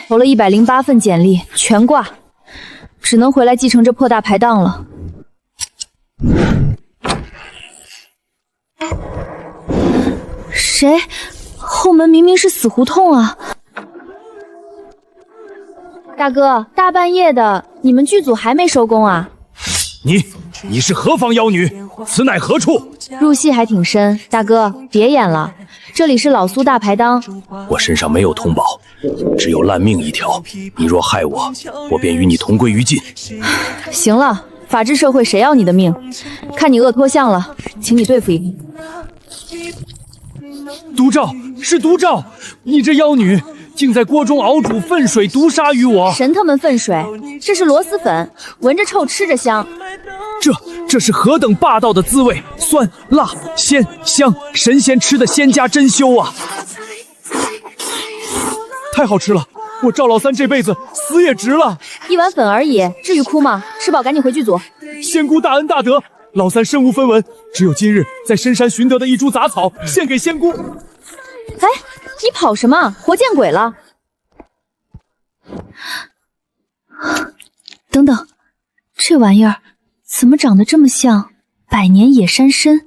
投了108份简历，全挂，只能回来继承这破大排档了。谁？后门明明是死胡同啊！大哥，大半夜的，你们剧组还没收工啊？你是何方妖女？此乃何处？入戏还挺深，大哥别演了，这里是老苏大排档。我身上没有通宝，只有烂命一条。你若害我，我便与你同归于尽。行了，法治社会谁要你的命？看你饿脱相了，请你对付一个。毒瘴是毒瘴，你这妖女竟在锅中熬煮粪水毒杀于我！神他们粪水，这是螺蛳粉，闻着臭，吃着香。这是何等霸道的滋味！酸、辣、鲜、香，神仙吃的仙家珍馐啊！太好吃了，我赵老三这辈子死也值了。1碗粉而已，至于哭吗？吃饱赶紧回剧组。仙姑大恩大德，老三身无分文，只有今日在深山寻得的一株杂草，献给仙姑。哎，你跑什么？活见鬼了！等等，这玩意儿怎么长得这么像百年野山参？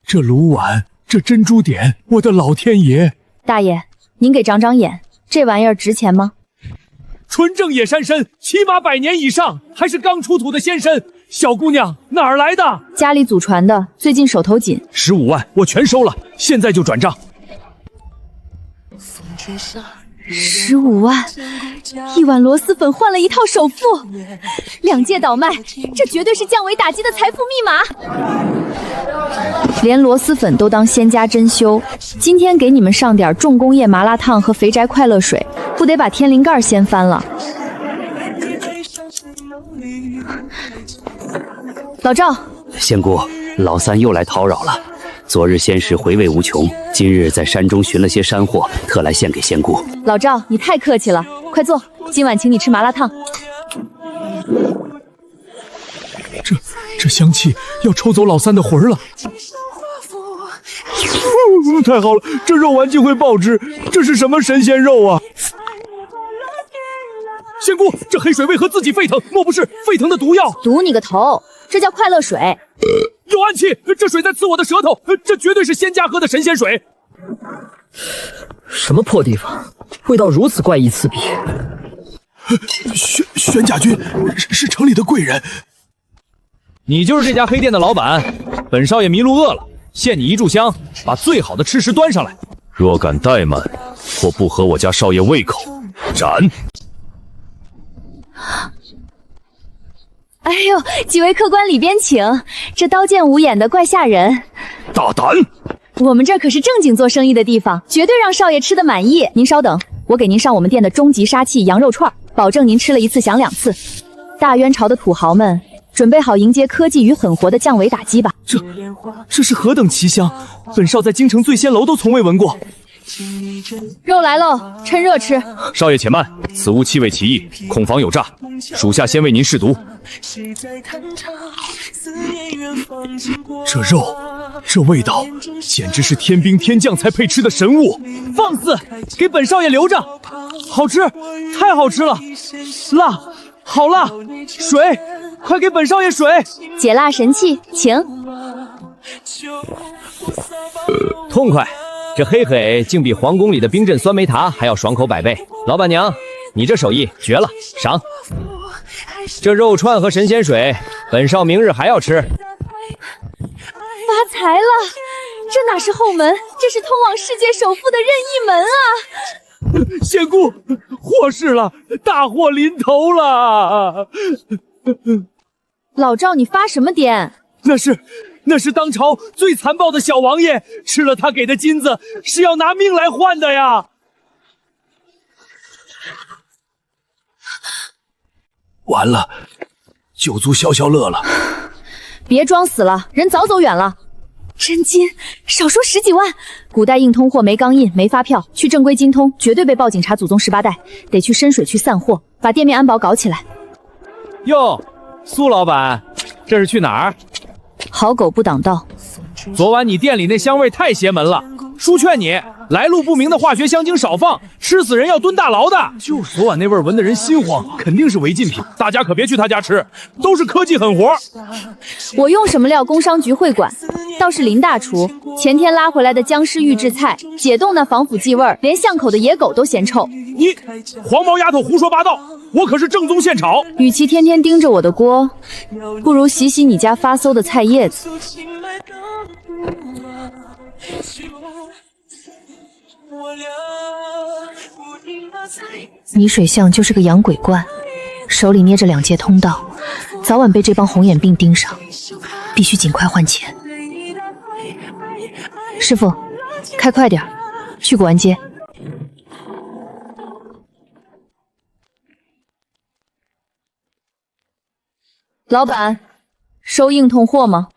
这炉碗，这珍珠点，我的老天爷！大爷，您给长长眼，这玩意儿值钱吗？纯正野山参，起码100年以上，还是刚出土的鲜参。小姑娘哪儿来的？家里祖传的，最近手头紧。15万，我全收了，现在就转账。15万，1碗螺蛳粉换了一套首付，2届倒卖，这绝对是降维打击的财富密码。连螺蛳粉都当仙家珍馐，今天给你们上点重工业麻辣烫和肥宅快乐水，不得把天灵盖掀翻了。老赵，仙姑，老三又来叨扰了。昨日仙师回味无穷，今日在山中寻了些山货，特来献给仙姑。老赵，你太客气了，快坐，今晚请你吃麻辣烫。这香气要抽走老三的魂了。太好了，这肉丸竟会爆汁，这是什么神仙肉啊！仙姑，这黑水为何自己沸腾？莫不是沸腾的毒药？毒你个头！这叫快乐水。有暗器，这水在刺我的舌头，这绝对是仙家喝的神仙水。什么破地方，味道如此怪异刺鼻。玄甲君是城里的贵人。你就是这家黑店的老板，本少爷迷路饿了，献你一炷香，把最好的吃食端上来。若敢怠慢，或不合我家少爷胃口，斩！哎呦，几位客官里边请，这刀剑无眼的怪吓人。大胆！我们这可是正经做生意的地方，绝对让少爷吃得满意。您稍等，我给您上我们店的终极杀器羊肉串，保证您吃了1次想2次。大渊朝的土豪们，准备好迎接科技与狠活的降维打击吧。这是何等奇香，本少在京城醉仙楼都从未闻过。肉来喽，趁热吃。少爷且慢，此物气味奇异，恐防有诈，属下先为您试毒。这肉，这味道，简直是天兵天将才配吃的神物。放肆，给本少爷留着。好吃，太好吃了。辣，好辣。水，快给本少爷水。解辣神器，请。痛快！这黑黑竟比皇宫里的冰镇酸梅茶还要爽口100倍。老板娘，你这手艺绝了，赏！这肉串和神仙水，本少明日还要吃。发财了！这哪是后门，这是通往世界首富的任意门啊！仙姑，祸事了，大祸临头了！老赵，你发什么癫？那是当朝最残暴的小王爷，吃了他给的金子，是要拿命来换的呀！完了，酒足消消乐了。别装死了，人早走远了。真金，少说10几万。古代硬通货没钢印，没发票，去正规精通，绝对被报警查祖宗18代。得去深水区散货，把店面安保搞起来。哟，苏老板，这是去哪儿？好狗不挡道。昨晚你店里那香味太邪门了，叔劝你来路不明的化学香精少放，吃死人要蹲大牢的。就是昨晚那味儿，闻得人心慌，肯定是违禁品，大家可别去他家吃，都是科技狠活。我用什么料工商局会管，倒是林大厨前天拉回来的僵尸预制菜，解冻那防腐剂味儿，连巷口的野狗都嫌臭。你黄毛丫头胡说八道，我可是正宗现炒。与其天天盯着我的锅，不如洗洗你家发馊的菜叶子。泥水巷就是个洋鬼怪，手里捏着2界通道，早晚被这帮红眼病盯上，必须尽快换钱。师傅，开快点，去古玩街。老板，收硬通货吗？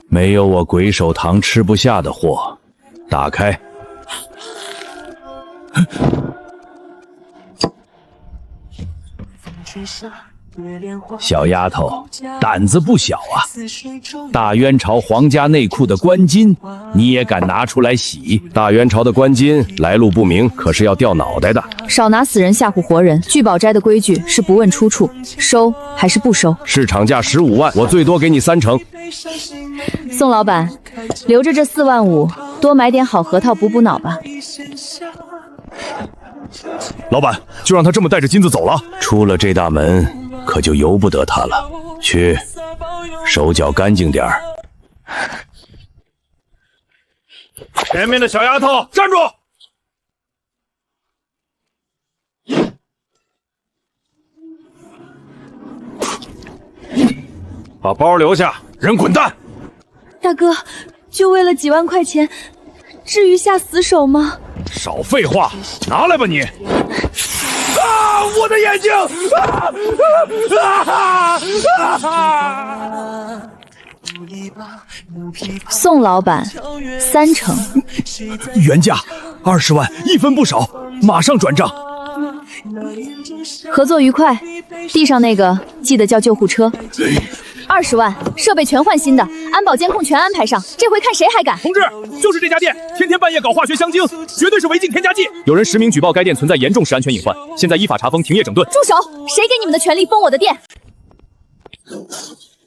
没有我鬼手堂吃不下的货，打开。小丫头，胆子不小啊！大元朝皇家内库的官金，你也敢拿出来洗？大元朝的官金来路不明，可是要掉脑袋的。少拿死人吓唬活人。聚宝斋的规矩是不问出处，收还是不收？市场价15万，我最多给你3成。宋老板，留着这4万5，多买点好核桃补补脑吧。老板，就让他这么带着金子走了？出了这大门，可就由不得他了。去，手脚干净点儿。前面的小丫头，站住！把包留下，人滚蛋！大哥，就为了几万块钱，至于下死手吗？少废话，拿来吧你！啊！我的眼睛！宋老板，3成。原价20万，1分不少，马上转账。合作愉快，地上那个记得叫救护车。20万，设备全换新的，安保监控全安排上，这回看谁还敢！同志，就是这家店，天天半夜搞化学香精，绝对是违禁添加剂。有人实名举报该店存在严重食安全隐患，现在依法查封，停业整顿。住手！谁给你们的权利封我的店？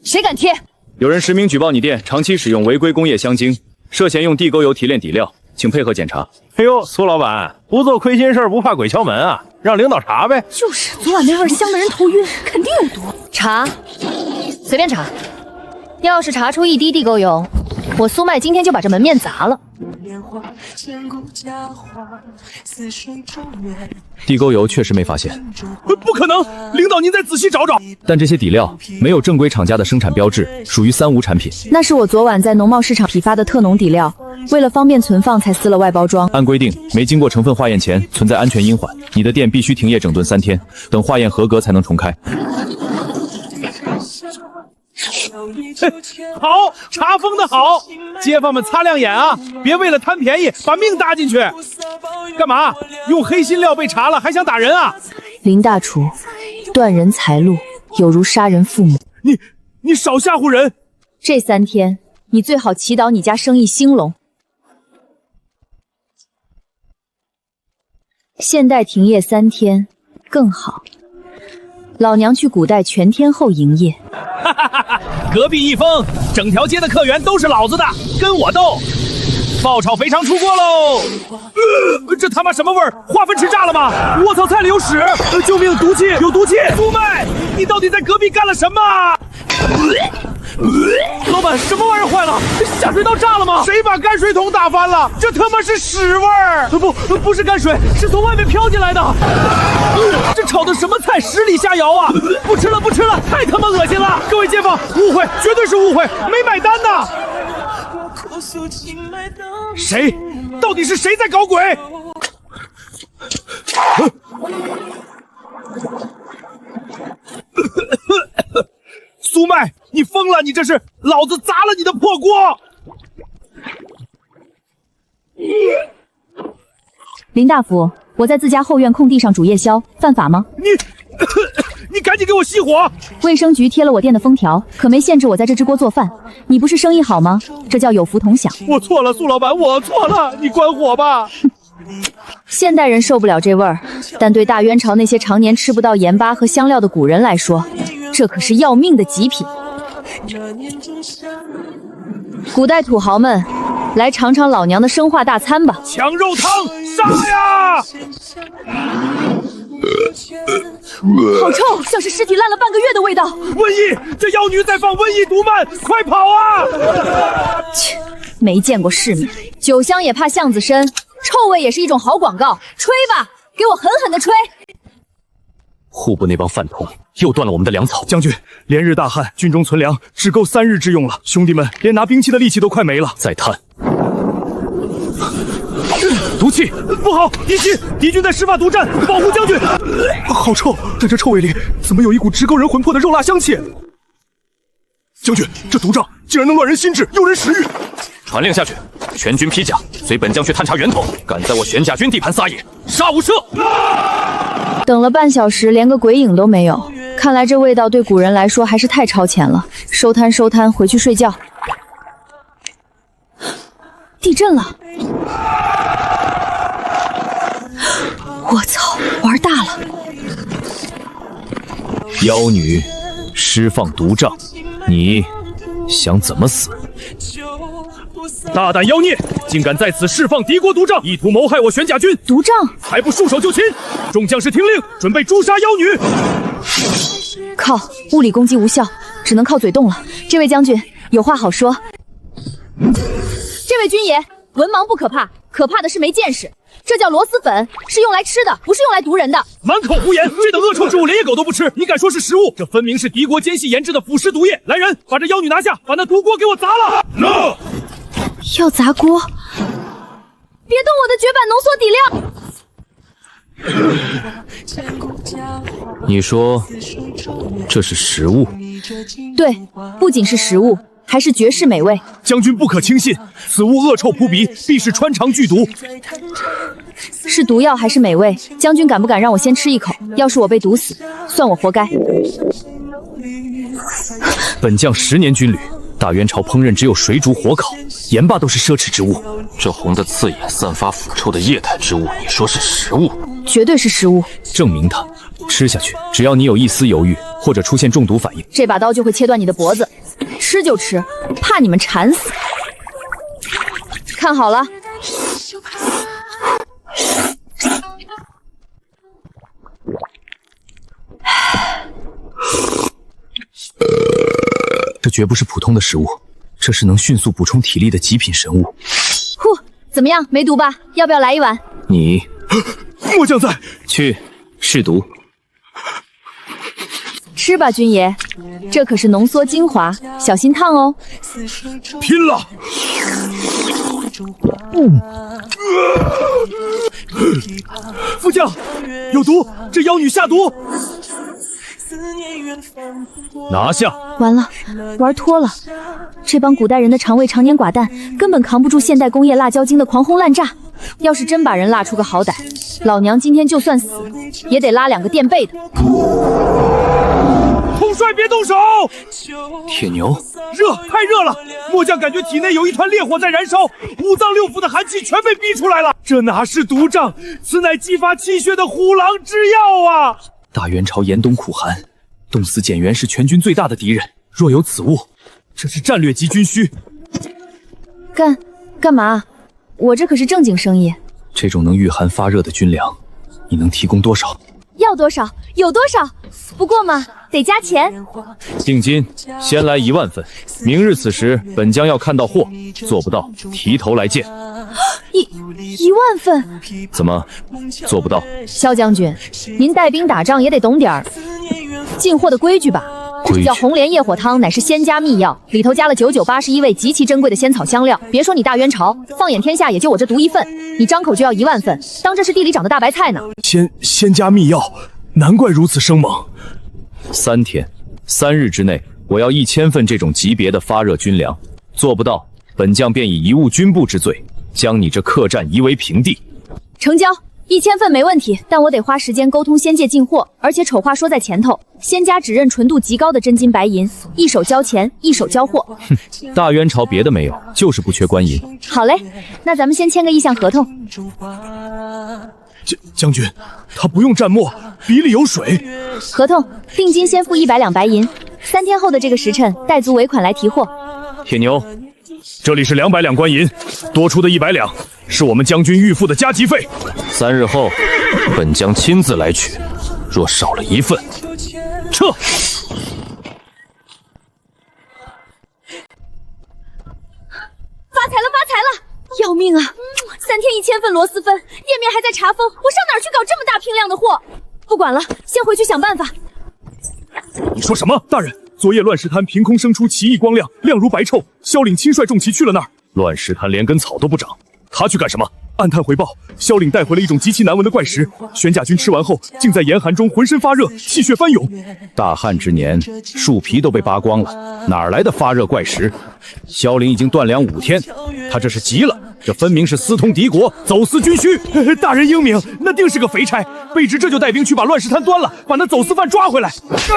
谁敢贴？有人实名举报你店长期使用违规工业香精，涉嫌用地沟油提炼底料，请配合检查。哎呦，苏老板，不做亏心事不怕鬼敲门啊！让领导查呗。就是，昨晚那味香的人头晕，肯定有毒。查，随便查。要是查出1滴地沟油，我苏麦今天就把这门面砸了。地沟油确实没发现，不可能！领导您再仔细找找。但这些底料没有正规厂家的生产标志，属于3无产品。那是我昨晚在农贸市场批发的特浓底料，为了方便存放才撕了外包装。按规定，没经过成分化验前存在安全隐患，你的店必须停业整顿3天，等化验合格才能重开。好，查封的好，街坊们擦亮眼啊！别为了贪便宜把命搭进去。干嘛？用黑心料被查了，还想打人啊？林大厨，断人财路，有如杀人父母。你少吓唬人！这3天，你最好祈祷你家生意兴隆。现代停业3天，更好。老娘去古代全天候营业。隔壁一封，整条街的客源都是老子的，跟我斗！爆炒肥肠出锅喽！这他妈什么味儿？化粪池炸了吗？我操，菜里有屎！救命，毒气，有毒气！苏麦，你到底在隔壁干了什么？老板，什么玩意儿坏了？下水道炸了吗？谁把泔水桶打翻了？这他妈是屎味儿！不是泔水，是从外面飘进来的。这炒的什么菜？10里下窑啊！不吃了，不吃了，太他妈恶心了！各位街坊，误会，绝对是误会，没买单呐！谁？到底是谁在搞鬼？苏麦，你疯了！你这是老子砸了你的破锅！林大夫，我在自家后院空地上煮夜宵，犯法吗？你赶紧给我熄火！卫生局贴了我店的封条，可没限制我在这支锅做饭。你不是生意好吗？这叫有福同享。我错了，苏老板，我错了，你关火吧。现代人受不了这味儿，但对大渊朝那些常年吃不到盐巴和香料的古人来说，这可是要命的极品。古代土豪们，来尝尝老娘的生化大餐吧！抢肉汤，杀呀！好臭，像是尸体烂了半个月的味道。瘟疫，这妖女在放瘟疫毒蔓，快跑啊！切，没见过世面，酒香也怕巷子深，臭味也是一种好广告。吹吧，给我狠狠的吹！户部那帮饭桶又断了我们的粮草。将军，连日大旱，军中存粮只够3日之用了，兄弟们连拿兵器的力气都快没了。再探，毒气不好！敌军在施发毒战，保护将军！好臭！但这臭味里怎么有一股直勾人魂魄的肉辣香气？将军，这毒瘴竟然能乱人心智，诱人食欲！传令下去，全军披甲，随本将去探查源头。敢在我玄甲军地盘撒野，杀无赦！等了半小时，连个鬼影都没有。看来这味道对古人来说还是太超前了。收摊收摊，回去睡觉。地震了！我操，玩大了！妖女释放毒瘴，你想怎么死？大胆妖孽，竟敢在此释放敌国毒瘴，意图谋害我玄甲军！毒瘴还不束手就擒！众将士听令，准备诛杀妖女！靠，物理攻击无效，只能靠嘴动了。这位将军有话好说。这位军爷，文盲不可怕，可怕的是没见识。这叫螺蛳粉，是用来吃的，不是用来毒人的。满口胡言！这等恶臭之物连野狗都不吃，你敢说是食物？这分明是敌国奸细研制的腐蚀毒液！来人，把这妖女拿下，把那毒锅给我砸了！No！ 要砸锅？别动我的绝版浓缩底料！你说这是食物？对，不仅是食物，还是绝世美味。将军不可轻信，此物恶臭扑鼻，必是穿肠剧毒。是毒药还是美味？将军敢不敢让我先吃一口？要是我被毒死，算我活该。本将10年军旅，大元朝烹饪只有水煮火烤，盐巴都是奢侈之物。这红的刺眼、散发腐臭的液态之物，你说是食物？绝对是食物。证明它，吃下去，只要你有一丝犹豫或者出现中毒反应，这把刀就会切断你的脖子。吃就吃，怕你们馋死。看好了。这绝不是普通的食物，这是能迅速补充体力的极品神物。呼，怎么样，没毒吧？要不要来一碗？你，末将在。去试毒。吃吧，军爷，这可是浓缩精华，小心烫哦。拼了！副将，有毒！这妖女下毒！拿下！完了，玩脱了。这帮古代人的肠胃常年寡淡，根本扛不住现代工业辣椒精的狂轰滥炸。要是真把人辣出个好歹，老娘今天就算死，也得拉2个垫背的。统帅别动手！铁牛，热，太热了！末将感觉体内有一团烈火在燃烧，五脏六腑的寒气全被逼出来了。这哪是毒瘴，此乃激发气血的虎狼之药啊！大元朝严冬苦寒，冻死减员是全军最大的敌人。若有此物，这是战略级军需。干嘛？我这可是正经生意。这种能御寒发热的军粮，你能提供多少？要多少有多少，不过嘛，得加钱。定金先来1万份，明日此时本将要看到货，做不到提头来见。1万份？怎么做不到？萧将军，您带兵打仗也得懂点儿进货的规矩吧？这叫红莲夜火汤，乃是仙家秘药，里头加了9981味极其珍贵的仙草香料。别说你大元朝，放眼天下也就我这独一份。你张口就要1万份，当这是地里长的大白菜呢？仙家秘药，难怪如此生猛。3天3日之内，我要1000份这种级别的发热军粮，做不到，本将便以贻误军部之罪，将你这客栈夷为平地。成交， 1000份没问题，但我得花时间沟通仙界进货，而且丑话说在前头，仙家只认纯度极高的真金白银，一手交钱，一手交货。哼，大渊朝别的没有，就是不缺官银。好嘞，那咱们先签个意向合同。将军，他不用蘸墨，笔里有水。合同定金先付100两白银，3天后的这个时辰带足尾款来提货。铁牛，这里是200两官银，多出的100两是我们将军预付的加急费。3日后，本将亲自来取，若少了1份，撤。发财了，发财了！要命啊！3天1000份螺蛳粉，店面还在查封，我上哪儿去搞这么大批量的货？不管了，先回去想办法。你说什么？大人，昨夜乱石滩凭空生出奇异光亮，亮如白臭。萧岭亲率重骑去了那儿。乱石滩连根草都不长，他去干什么？暗探回报，萧岭带回了一种极其难闻的怪石，玄甲军吃完后，竟在严寒中浑身发热，气血翻涌。大旱之年，树皮都被扒光了，哪来的发热怪石？萧凌已经断粮5天，他这是急了，这分明是私通敌国，走私军需。大人英明，那定是个肥差。卑职这就带兵去把乱石滩端了，把那走私犯抓回来。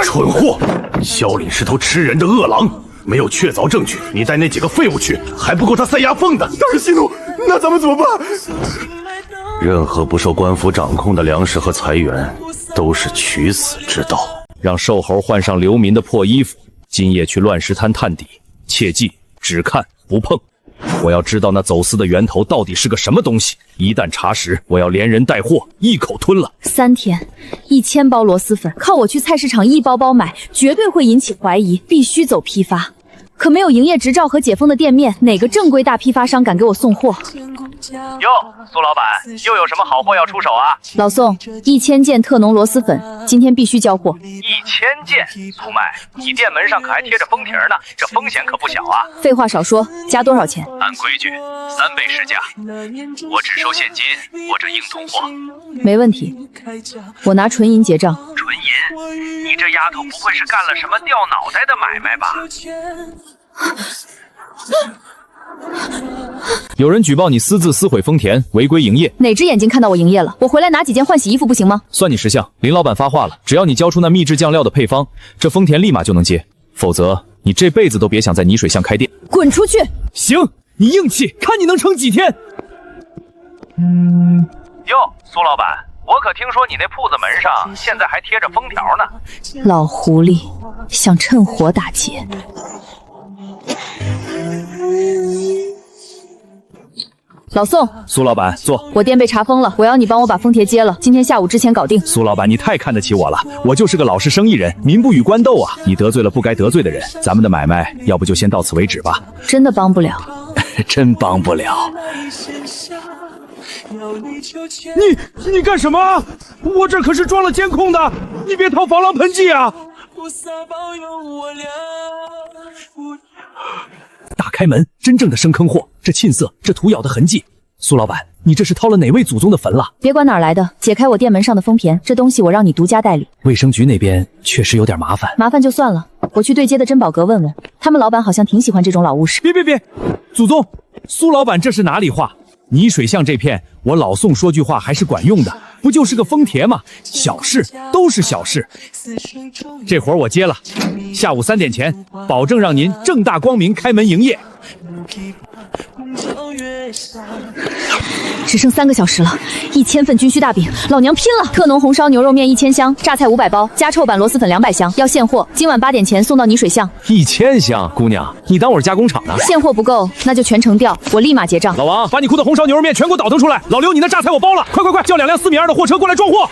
蠢货！萧岭是头吃人的恶狼，没有确凿证据，你带那几个废物去，还不够他塞牙缝的。大人息怒，那咱们怎么办？任何不受官府掌控的粮食和财源，都是取死之道。让瘦猴换上流民的破衣服，今夜去乱石滩探底，切记只看不碰。我要知道那走私的源头到底是个什么东西，一旦查实，我要连人带货一口吞了。3天，1000包螺蛳粉，靠我去菜市场一包包买，绝对会引起怀疑，必须走批发。可没有营业执照和解封的店面，哪个正规大批发商敢给我送货？哟，苏老板，又有什么好货要出手啊？老宋，1000件特浓螺蛳粉，今天必须交货。1000件，苏麦，你店门上可还贴着封皮呢，这风险可不小啊！废话少说，加多少钱？按规矩3倍市价，我只收现金或者硬通货。没问题，我拿纯银结账。纯银？你这丫头不会是干了什么掉脑袋的买卖吧？有人举报你私自撕毁丰田，违规营业。哪只眼睛看到我营业了？我回来拿几件换洗衣服不行吗？算你识相。林老板发话了，只要你交出那秘制酱料的配方，这丰田立马就能接，否则你这辈子都别想在泥水巷开店。滚出去！行，你硬气，看你能撑几天。哟，苏老板，我可听说你那铺子门上现在还贴着封条呢。老狐狸想趁火打劫。老宋，苏老板，坐。我店被查封了，我要你帮我把封条接了，今天下午之前搞定。苏老板，你太看得起我了，我就是个老实生意人，民不与官斗啊。你得罪了不该得罪的人，咱们的买卖要不就先到此为止吧。真的帮不了，真帮不了。你干什么？我这可是装了监控的，你别掏防狼喷剂啊！打开门，真正的生坑货，这沁色，这土咬的痕迹。苏老板，你这是掏了哪位祖宗的坟了？别管哪儿来的，解开我店门上的封皮，这东西我让你独家代理。卫生局那边确实有点麻烦，麻烦就算了，我去对接的珍宝阁问问，他们老板好像挺喜欢这种老物事。别，祖宗，苏老板这是哪里话？泥水巷这片，我老宋说句话还是管用的，不就是个封帖吗？小事都是小事。这活我接了，下午3点前，保证让您正大光明开门营业。只剩3个小时了，1000份军需大饼，老娘拼了！特浓红烧牛肉面1000箱，榨菜500包，加臭版螺蛳粉200箱，要现货，今晚8点前送到泥水巷。1000箱，姑娘，你当我是加工厂的？现货不够，那就全程调，我立马结账。老王，把你库的红烧牛肉面全给我倒腾出来！老刘，你那榨菜我包了，快，叫2辆4米2的货车过来装货。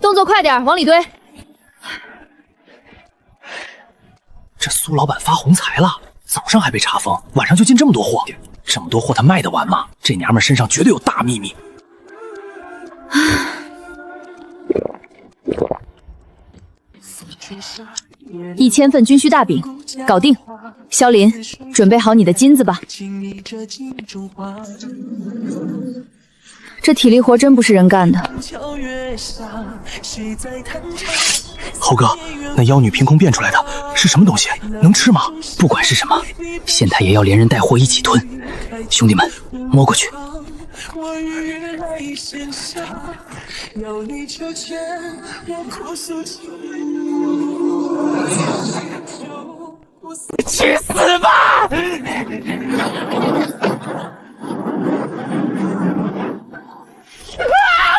动作快点，往里堆。这苏老板发横财了，早上还被查封，晚上就进这么多货，这么多货他卖得完吗？这娘们身上绝对有大秘密。1000份军需大饼，搞定。萧林，准备好你的金子吧。这体力活真不是人干的。猴哥，那妖女凭空变出来的是什么东西？能吃吗？不管是什么，现在也要连人带货一起吞。兄弟们，摸过去。去死吧！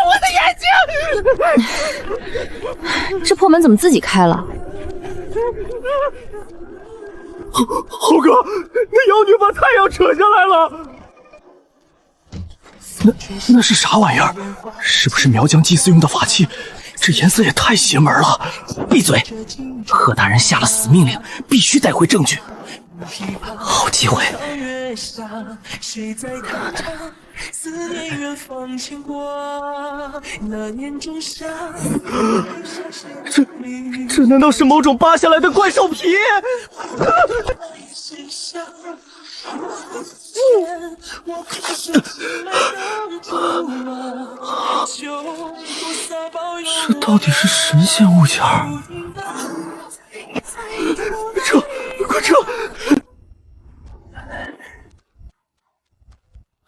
我的眼睛！这破门怎么自己开了？猴哥，那妖女把太阳扯下来了。那是啥玩意儿？是不是苗疆祭祀用的法器？这颜色也太邪门了！闭嘴！贺大人下了死命令，必须带回证据。好机会！这难道是某种扒下来的怪兽皮？这到底是神仙物件儿？撤！快撤！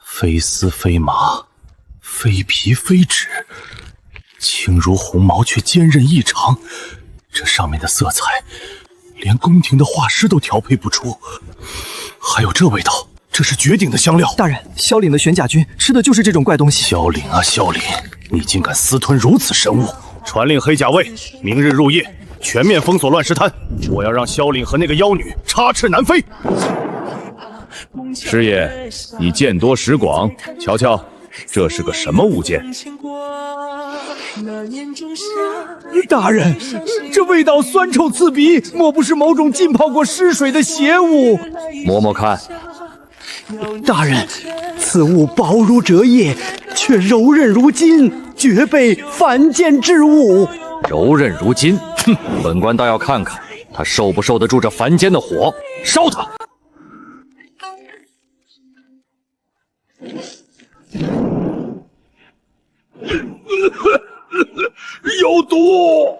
非丝非麻，非皮非纸，轻如鸿毛却坚韧异常。这上面的色彩，连宫廷的画师都调配不出。还有这味道，这是绝顶的香料。大人，萧岭的玄甲军吃的就是这种怪东西。萧岭啊萧岭，你竟敢私吞如此神物！传令黑甲卫，明日入夜全面封锁乱石滩，我要让萧岭和那个妖女插翅难飞。师爷，你见多识广，瞧瞧，这是个什么物件？大人，这味道酸臭刺鼻，莫不是某种浸泡过尸水的邪物？摸摸看。大人，此物薄如折叶，却柔韧如金，绝被凡间之物。柔韧如金，哼！本官倒要看看他受不受得住这凡间的火。烧他！有毒！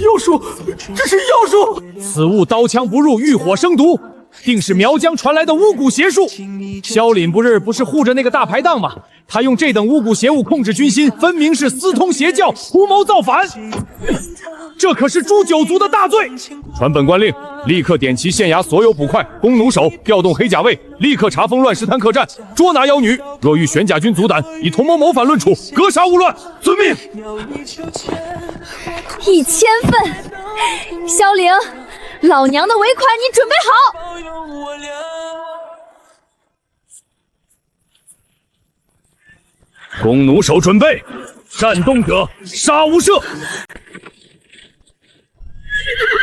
妖术，这是妖术！此物刀枪不入，遇火生毒，定是苗疆传来的巫蛊邪术。萧凛不是护着那个大排档吗？他用这等巫蛊邪物控制军心，分明是私通邪教，图谋造反。这可是诛九族的大罪！传本官令，立刻点齐县衙所有捕快、弓弩手，调动黑甲卫，立刻查封乱石滩客栈，捉拿妖女。若遇玄甲军阻挡，以同谋谋反论处，格杀勿乱。遵命。1000份，萧凌，老娘的尾款你准备好。弓弩手准备，战动者杀无赦。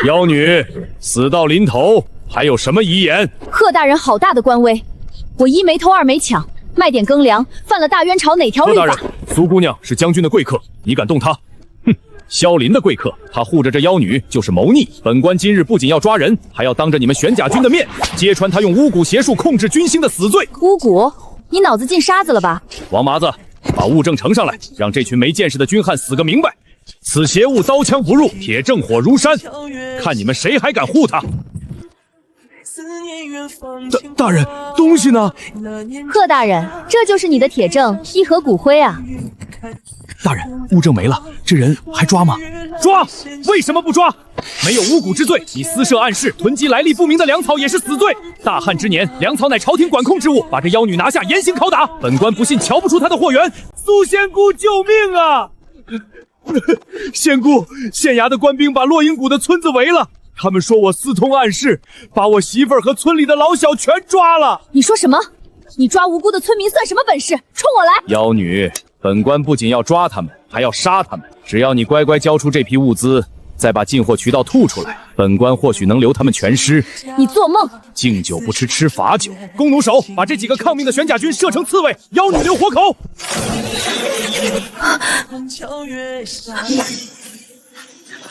妖女死到临头，还有什么遗言？贺大人好大的官威，我1没偷2没抢，卖点羹粮，犯了大渊朝哪条律法？贺大人，苏姑娘是将军的贵客，你敢动她？哼！萧林的贵客，他护着这妖女就是谋逆。本官今日不仅要抓人，还要当着你们玄甲军的面，揭穿他用巫蛊邪术控制军心的死罪。巫蛊？你脑子进沙子了吧？王麻子，把物证呈上来，让这群没见识的军汉死个明白。此邪物刀枪不入，铁正火如山，看你们谁还敢护他！大人，东西呢？贺大人，这就是你的铁证，一盒骨灰啊！大人，物证没了，这人还抓吗？抓！为什么不抓？没有巫蛊之罪，你私设暗室，囤积来历不明的粮草也是死罪。大旱之年，粮草乃朝廷管控之物，把这妖女拿下，严刑拷打。本官不信瞧不出她的货源。苏仙姑，救命啊！仙姑，县衙的官兵把落英谷的村子围了，他们说我私通暗室，把我媳妇儿和村里的老小全抓了。你说什么？你抓无辜的村民算什么本事？冲我来！妖女，本官不仅要抓他们，还要杀他们。只要你乖乖交出这批物资，再把进货渠道吐出来，本官或许能留他们全尸。你做梦！敬酒不吃吃罚酒。弓弩手，把这几个抗命的玄甲军射成刺猬，妖女留活口。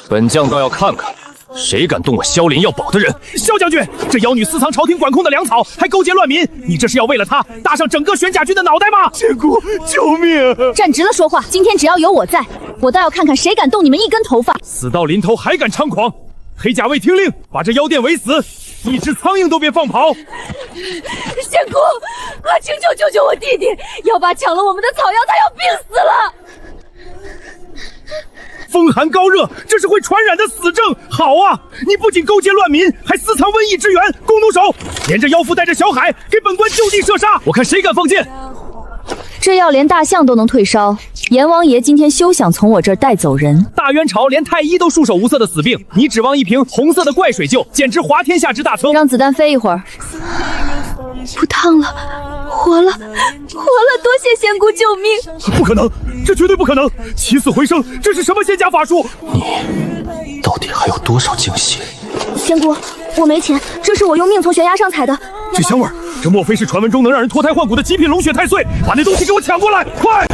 本将倒要看看谁敢动我萧林要保的人？萧将军，这妖女私藏朝廷管控的粮草，还勾结乱民，你这是要为了她搭上整个玄甲军的脑袋吗？仙姑，救命！站直了说话，今天只要有我在，我倒要看看谁敢动你们一根头发。死到临头还敢猖狂！黑甲卫听令，把这妖殿围死，一只苍蝇都别放跑！仙姑，请求救救我弟弟！妖霸抢了我们的草药，他要病死了！风寒高热，这是会传染的死症。好啊，你不仅勾结乱民，还私藏瘟疫之源，弓弩手，连着妖妇带着小海，给本官就地射杀！我看谁敢放箭！这药连大象都能退烧，阎王爷今天休想从我这儿带走人。大元朝连太医都束手无策的死病，你指望一瓶红色的怪水救，简直滑天下之大坑！让子弹飞一会儿。不烫了，活了，多谢仙姑救命！不可能，这绝对不可能！起死回生，这是什么仙家法术？你到底还有多少惊喜？仙姑，我没钱，这是我用命从悬崖上采的。这香味儿，这莫非是传闻中能让人脱胎换骨的极品龙血太岁？把那东西给我抢过来，快！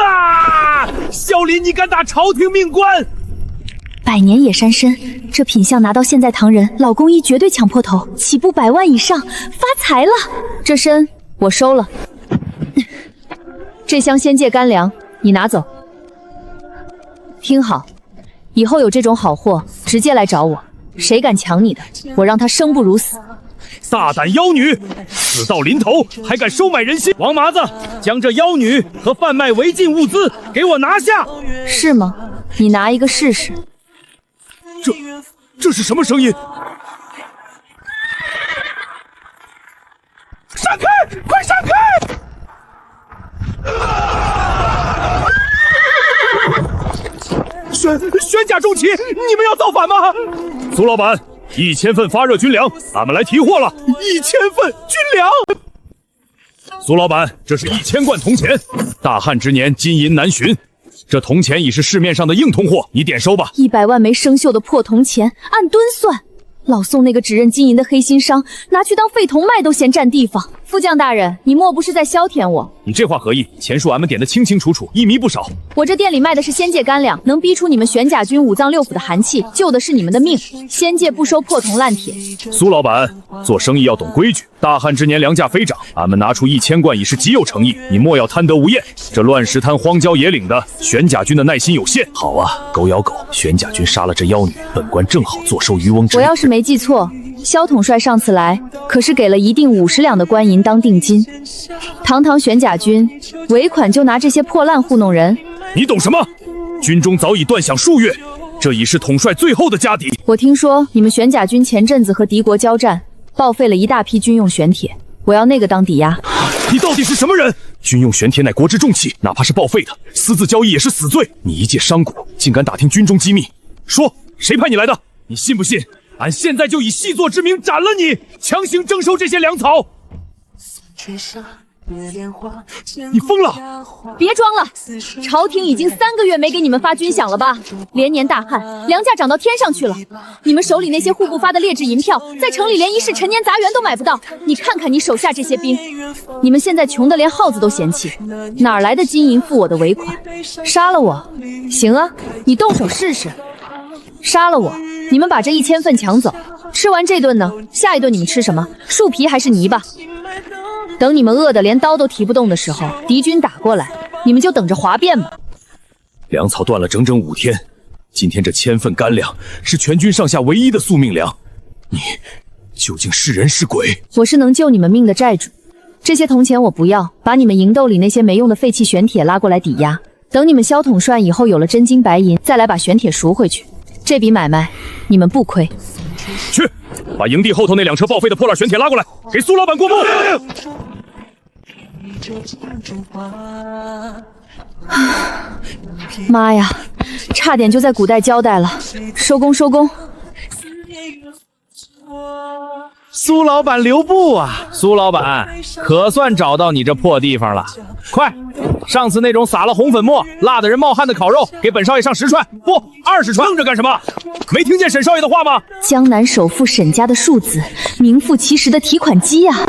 啊！萧林，你敢打朝廷命官？百年野山参，这品相拿到现在唐人，老公医绝对抢破头，起步100万以上，发财了。这参我收了，这箱仙界干粮你拿走。听好，以后有这种好货，直接来找我，谁敢抢你的，我让他生不如死。大胆妖女，死到临头还敢收买人心！王麻子，将这妖女和贩卖违禁物资给我拿下！是吗？你拿一个试试。这是什么声音？闪开！快闪开！玄甲重骑，你们要造反吗？苏老板，1000份发热军粮，俺们来提货了。1000份军粮。苏老板，这是1000贯铜钱。大旱之年，金银难寻，这铜钱已是市面上的硬通货，你点收吧。100万枚生锈的破铜钱，按吨算。老宋那个只认金银的黑心商，拿去当废铜卖都嫌占地方。副将大人，你莫不是在消遣我？你这话何意？钱数俺们点得清清楚楚，一迷不少。我这店里卖的是仙界干粮，能逼出你们玄甲军5脏6腑的寒气，救的是你们的命。仙界不收破铜烂铁。苏老板，做生意要懂规矩。大旱之年粮价飞涨，俺们拿出1000贯已是极有诚意，你莫要贪得无厌。这乱石滩荒郊野岭的，玄甲军的耐心有限。好啊，狗咬狗，玄甲军杀了这妖女，本官正好坐收渔翁之利。我要是没记错，萧统帅上次来可是给了一定50两的官银当定金。堂玄甲军尾款就拿这些破烂糊弄人，你懂什么？军中早已断响数月，这已是统帅最后的家底。我听说你们玄甲军前阵子和敌国交战，报废了一大批军用玄铁，我要那个当抵押。你到底是什么人？军用玄铁乃国之重器，哪怕是报废的，私自交易也是死罪。你一介商贾，竟敢打听军中机密，说谁派你来的？你信不信？俺现在就以细作之名斩了你，强行征收这些粮草！你疯了！别装了，朝廷已经3个月没给你们发军饷了吧？连年大旱，粮价涨到天上去了。你们手里那些户部发的劣质银票，在城里连一式陈年杂元都买不到。你看看你手下这些兵，你们现在穷得连耗子都嫌弃，哪来的金银付我的尾款？杀了我？行啊，你动手试试。杀了我，你们把这1000份抢走。吃完这顿呢，下一顿你们吃什么？树皮还是泥巴？等你们饿得连刀都提不动的时候，敌军打过来，你们就等着哗变吧。粮草断了整整5天，今天这1000份干粮是全军上下唯一的宿命粮。你究竟是人是鬼？我是能救你们命的债主，这些铜钱我不要，把你们营斗里那些没用的废弃玄铁拉过来抵押，等你们萧统帅以后有了真金白银，再来把玄铁赎回去。这笔买卖你们不亏。去，把营地后头那2车报废的破烂玄铁拉过来，给苏老板过目。妈呀，差点就在古代交代了。收工收工。苏老板留步啊！苏老板，可算找到你这破地方了。快，上次那种撒了红粉末、辣得人冒汗的烤肉，给本少爷上10串，不20串。愣着干什么？没听见沈少爷的话吗？江南首富沈家的庶子，名副其实的提款机啊！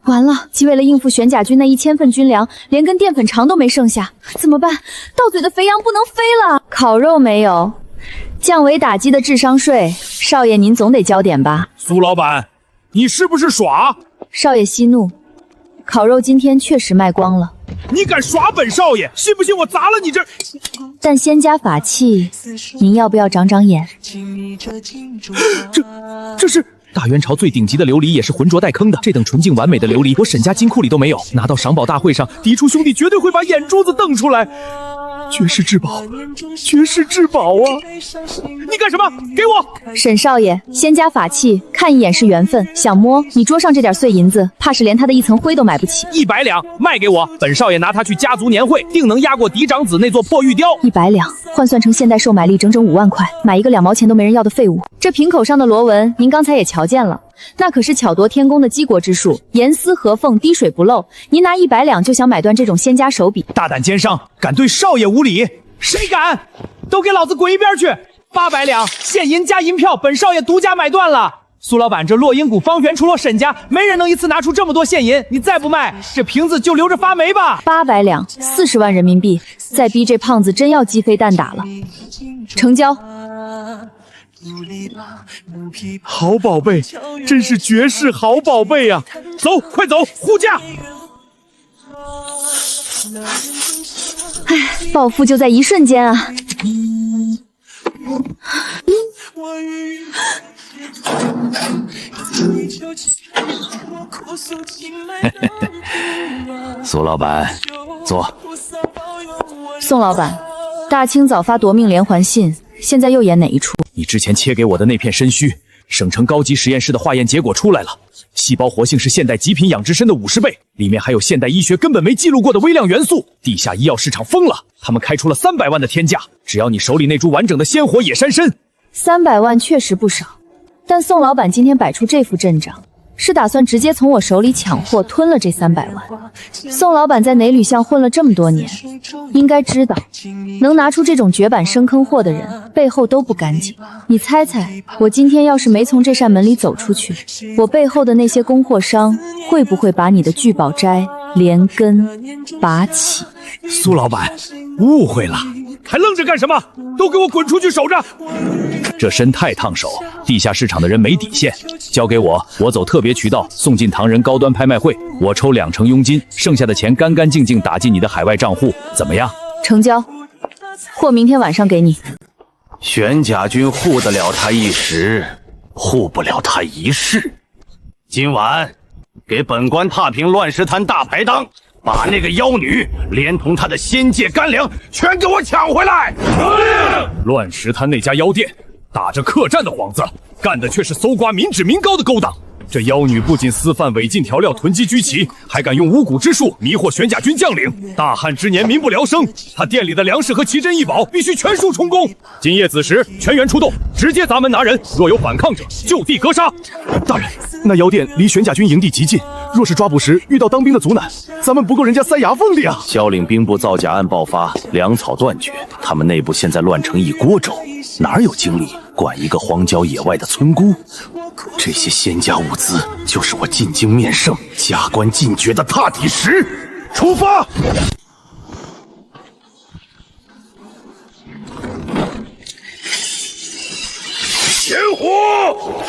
完了，既为了应付玄甲军那1000份军粮，连根淀粉肠都没剩下，怎么办？到嘴的肥羊不能飞了。烤肉没有，降维打击的智商税，少爷您总得交点吧？苏老板，你是不是耍？少爷息怒，烤肉今天确实卖光了。你敢耍本少爷？信不信我砸了你这？但仙家法器，您要不要长长眼？这是大元朝最顶级的琉璃，也是浑浊带坑的。这等纯净完美的琉璃，我沈家金库里都没有。拿到赏宝大会上，嫡出兄弟绝对会把眼珠子瞪出来。绝世至宝，绝世至宝啊！你干什么？给我！沈少爷，仙家法器，看一眼是缘分，想摸你桌上这点碎银子，怕是连它的一层灰都买不起。100两，卖给我，本少爷拿它去家族年会，定能压过嫡长子那座破玉雕。100两，换算成现代售买力整整5万块，买一个2毛钱都没人要的废物。这瓶口上的螺纹，您刚才也瞧见了。那可是巧夺天工的积国之术，严丝合缝，滴水不漏。您拿100两就想买断这种仙家手笔，大胆奸商，敢对少爷无礼！谁敢？都给老子滚一边去！800两现银加银票，本少爷独家买断了。苏老板，这落英谷方圆除了沈家，没人能一次拿出这么多现银。你再不卖，这瓶子就留着发霉吧。800两，40万人民币。再逼这胖子真要鸡飞蛋打了。成交。好宝贝，真是绝世好宝贝呀！走，快走，护驾！唉，暴富就在一瞬间啊！苏老板，坐。宋老板，大清早发夺命连环信，现在又演哪一出？你之前切给我的那片参须，省城高级实验室的化验结果出来了，细胞活性是现代极品养殖参的50倍，里面还有现代医学根本没记录过的微量元素。地下医药市场疯了，他们开出了300万的天价，只要你手里那株完整的鲜活野山参。300万确实不少，但宋老板今天摆出这副阵仗，是打算直接从我手里抢货吞了这300万。宋老板在哪旅巷混了这么多年，应该知道，能拿出这种绝版深坑货的人背后都不干净。你猜猜，我今天要是没从这扇门里走出去，我背后的那些供货商会不会把你的聚宝斋连根拔起？苏老板，误会了，还愣着干什么？都给我滚出去守着！这参太烫手，地下市场的人没底线。交给我，我走特别渠道送进唐人高端拍卖会，我抽2成佣金，剩下的钱干干净净打进你的海外账户，怎么样？成交，货明天晚上给你。玄甲军护得了他一时，护不了他一世。今晚给本官踏平乱石滩大排档，把那个妖女连同她的仙界干粮全给我抢回来！乱石滩那家妖店打着客栈的幌子，干的却是搜刮民脂民膏的勾当。这妖女不仅私贩违禁调料囤积居奇，还敢用巫蛊之术迷惑玄甲军将领。大旱之年民不聊生，她店里的粮食和奇珍异宝必须全数充公。今夜子时全员出动，直接砸门拿人，若有反抗者就地格杀。大人，那妖店离玄甲军营地极近，若是抓捕时遇到当兵的阻拦，咱们不够人家塞牙缝的呀。萧岭兵部造假案爆发，粮草断绝，他们内部现在乱成一锅粥，哪有精力管一个荒郊野外的村姑？这些仙家物资就是我进京面圣、加官进爵的踏底石。出发！点火！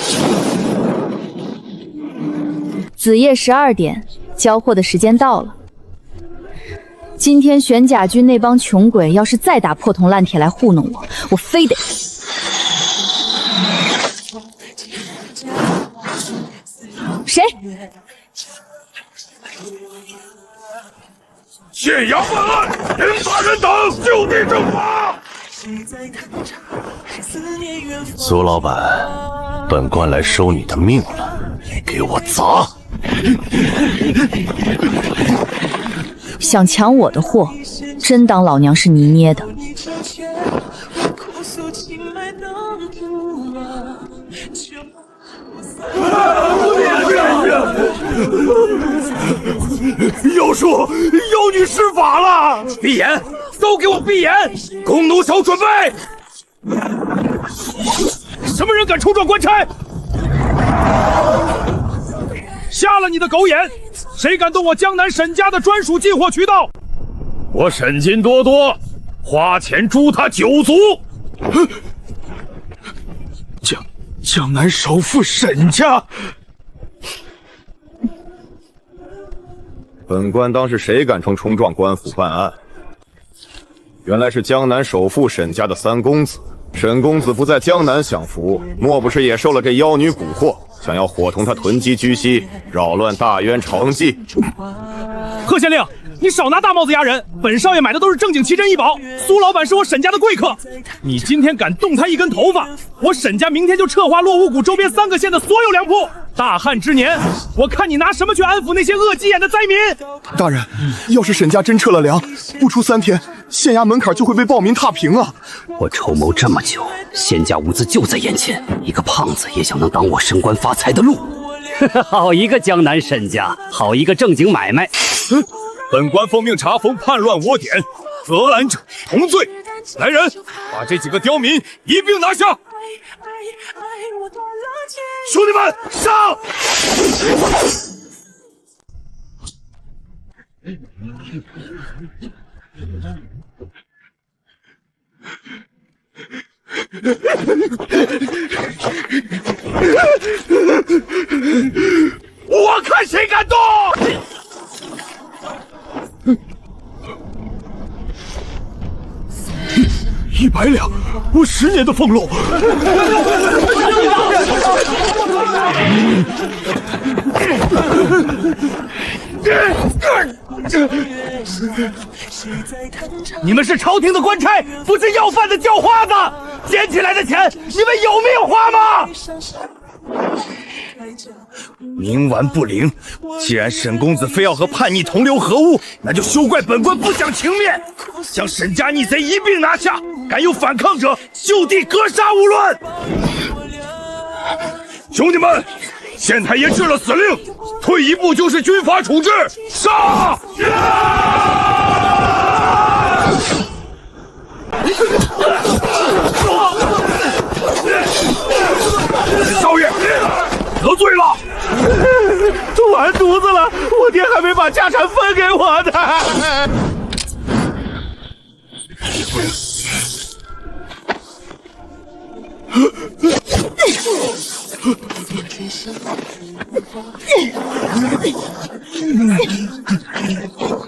子夜12点，交货的时间到了。今天玄甲军那帮穷鬼要是再打破铜烂铁来糊弄我，我非得……谁？县衙办案，连杀人等，就地正法。苏老板，本官来收你的命了，给我砸！想抢我的货，真当老娘是泥捏的？妖术，妖女施法了！闭眼，都给我闭眼！弓弩手准备！什么人敢冲撞官差？瞎了你的狗眼！谁敢动我江南沈家的专属进货渠道？我沈金多多花钱诛他9族！江南首富沈家。本官当是谁敢冲撞官府办案？原来是江南首富沈家的三公子。沈公子不在江南享福，莫不是也受了这妖女蛊惑，想要伙同他囤积居西，扰乱大渊朝纪？贺县令，你少拿大帽子压人！本少爷买的都是正经奇珍异宝，苏老板是我沈家的贵客，你今天敢动他一根头发，我沈家明天就撤划落雾谷周边3个县的所有粮铺。大旱之年，我看你拿什么去安抚那些饿急眼的灾民？大人，要是沈家真撤了粮，不出3天，县衙门槛就会被暴民踏平啊！我筹谋这么久，县家物资就在眼前，一个胖子也想能挡我升官发财的路。好一个江南沈家，好一个正经买卖！本官奉命查封叛乱窝点，得拦者同罪。来人，把这几个刁民一并拿下！兄弟们，上！我看谁敢动！100两，我10年的俸禄。你们是朝廷的官差，不是要饭的叫花子，捡起来的钱，你们有命花吗？冥顽不灵，既然沈公子非要和叛逆同流合污，那就休怪本官不讲情面，将沈家逆贼一并拿下，敢有反抗者，就地格杀勿论。兄弟们，县太爷制了死令，退一步就是军法处置，杀！少爷，得罪了，完犊子了！我爹还没把家产分给我呢。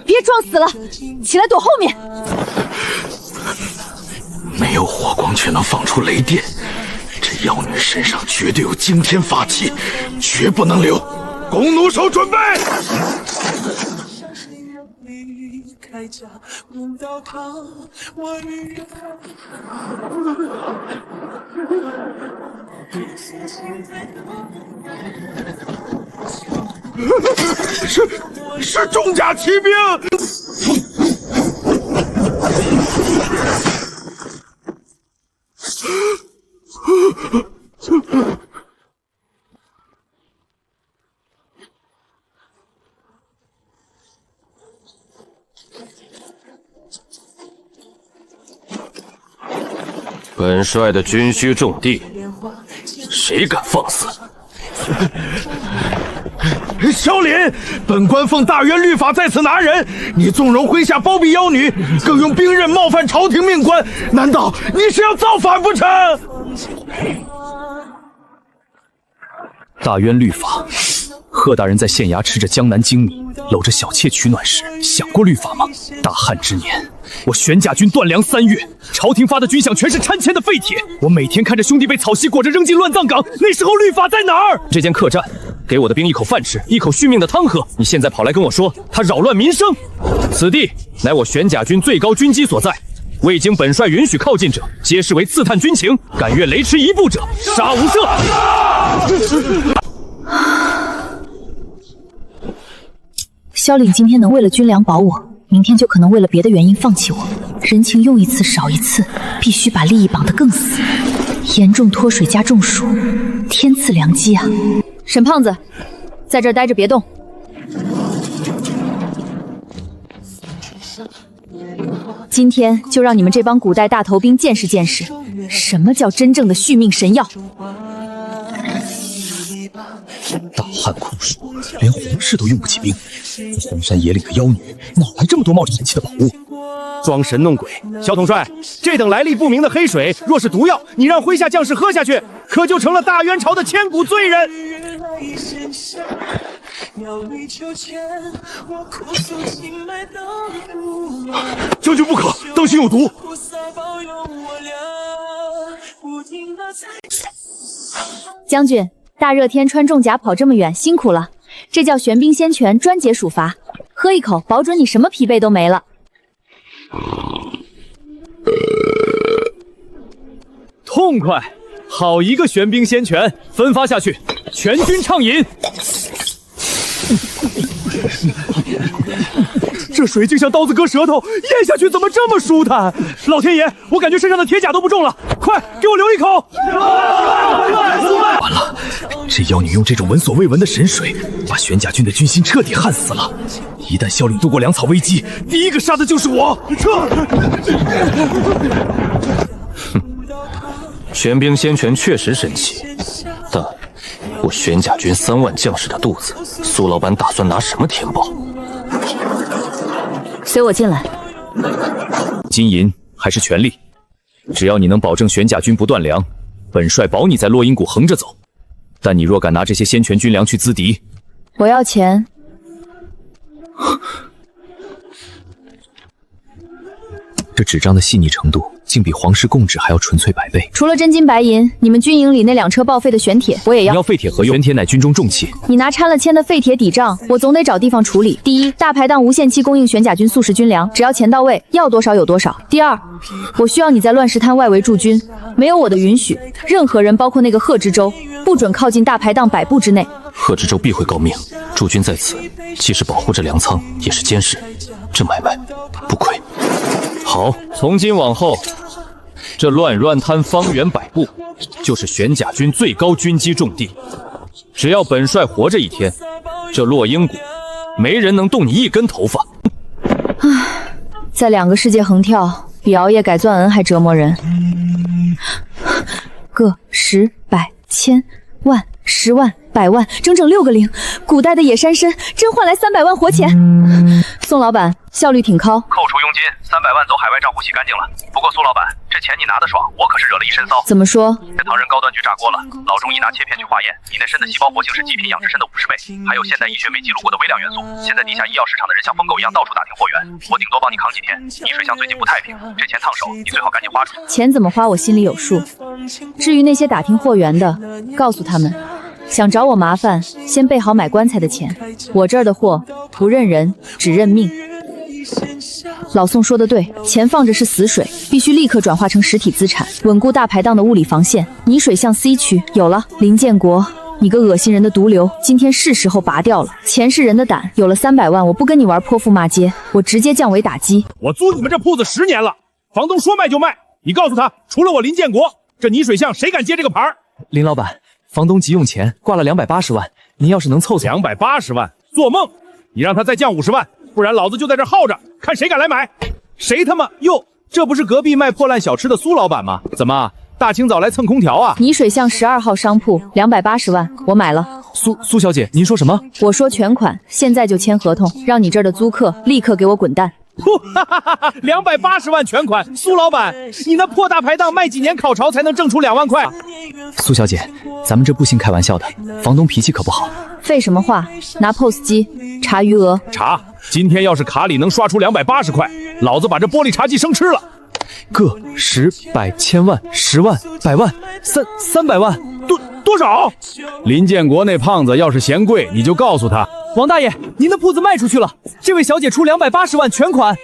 别装死了，起来躲后面。没有火光却能放出雷电，这妖女身上绝对有惊天法器，绝不能留。弓弩手准备。是重甲骑兵。本帅的军需重地，谁敢放肆？萧林，本官奉大渊律法在此拿人，你纵容麾下包庇妖女，更用兵刃冒犯朝廷命官，难道你是要造反不成？大渊律法，贺大人在县衙吃着江南精米，搂着小妾取暖时，想过律法吗？大旱之年，我玄甲军断粮3月，朝廷发的军饷全是掺钱的废铁，我每天看着兄弟被草席裹着扔进乱葬岗，那时候律法在哪儿？这间客栈给我的兵一口饭吃，一口续命的汤喝，你现在跑来跟我说他扰乱民生？此地乃我玄甲军最高军机所在，未经本帅允许靠近者，皆视为刺探军情，敢越雷池一步者，杀无赦。萧凛今天能为了军粮保我，明天就可能为了别的原因放弃我。人情用一次少一次，必须把利益绑得更死。严重脱水加中暑，天赐良机啊！沈胖子，在这儿待着别动。今天就让你们这帮古代大头兵见识见识，什么叫真正的续命神药。大旱酷暑，连皇室都用不起兵，这荒山野岭的妖女哪来这么多冒着寒气的宝物？装神弄鬼！萧统帅，这等来历不明的黑水，若是毒药，你让麾下将士喝下去，可就成了大元朝的千古罪人。将军不可，当心有毒！将军，大热天穿重甲跑这么远，辛苦了。这叫玄冰仙泉，专解暑乏。喝一口，保准你什么疲惫都没了。痛快！好一个玄冰仙泉，分发下去，全军畅饮。这水竟像刀子割舌头，咽下去怎么这么舒坦？老天爷，我感觉身上的铁甲都不重了，快给我留一口！完了，这妖女用这种闻所未闻的神水，把玄甲军的军心彻底撼死了。一旦萧令度过粮草危机，第一个杀的就是我。撤！玄冰仙泉确实神奇，但我玄甲军3万将士的肚子，苏老板打算拿什么填饱？随我进来。金银还是权力，只要你能保证玄甲军不断粮，本帅保你在落阴谷横着走。但你若敢拿这些仙泉军粮去资敌，我要钱。这纸张的细腻程度，竟比皇室贡纸还要纯粹100倍。除了真金白银，你们军营里那2车报废的玄铁，我也要。你要废铁何用？玄铁乃军中重器。你拿掺了铅的废铁抵账，我总得找地方处理。第一，大排档无限期供应玄甲军速食军粮，只要钱到位，要多少有多少。第二，我需要你在乱石滩外围驻军，没有我的允许，任何人，包括那个贺知州，不准靠近大排档100步之内。贺知州必会告命，驻军在此，既是保护着粮仓，也是监视，这买卖不亏。好，从今往后，这乱乱滩方圆100步就是玄甲军最高军机重地。只要本帅活着一天，这落英谷没人能动你一根头发。唉，在2个世界横跳，比熬夜改钻恩还折磨人。个、10、百、千、万、10万、100万，整整6个零。古代的野山参真换来300万活钱。宋老板效率挺高。扣除佣金，300万走海外账户洗干净了。不过苏老板，这钱你拿得爽，我可是惹了一身骚。怎么说？这唐人高端局炸锅了，老中医拿切片去化验，你那参的细胞活性是极品养殖参的50倍，还有现代医学没记录过的微量元素。现在地下医药市场的人像疯狗一样到处打听货源，我顶多帮你扛几天。泥水巷最近不太平，这钱烫手，你最好赶紧花出去。钱怎么花我心里有数，至于那些打听货源的，告诉他们，想找我麻烦，先备好买棺材的钱。我这儿的货不认人，只认命。老宋说的对，钱放着是死水，必须立刻转化成实体资产，稳固大排档的物理防线。泥水巷 C 区有了。林建国，你个恶心人的毒瘤，今天是时候拔掉了。钱是人的胆，有了300万，我不跟你玩泼妇骂街，我直接降维打击。我租你们这铺子10年了，房东说卖就卖。你告诉他，除了我林建国，这泥水巷谁敢接这个牌？林老板，房东急用钱，挂了280万，您要是能凑凑280万，做梦！你让他再降50万，不然老子就在这耗着，看谁敢来买。谁他妈哟？这不是隔壁卖破烂小吃的苏老板吗？怎么大清早来蹭空调啊？泥水巷12号商铺280万，我买了。苏小姐，您说什么？我说全款，现在就签合同，让你这儿的租客立刻给我滚蛋。280万全款，苏老板，你那破大排档卖几年烤巢才能挣出2万块？苏小姐，咱们这不兴开玩笑的，房东脾气可不好。废什么话，拿 POS 机查余额。查，今天要是卡里能刷出280块，老子把这玻璃茶几生吃了。个、10、百、千万、10万、100万、300万，多少？林建国那胖子要是嫌贵，你就告诉他，王大爷，您的铺子卖出去了，这位小姐出280万全款。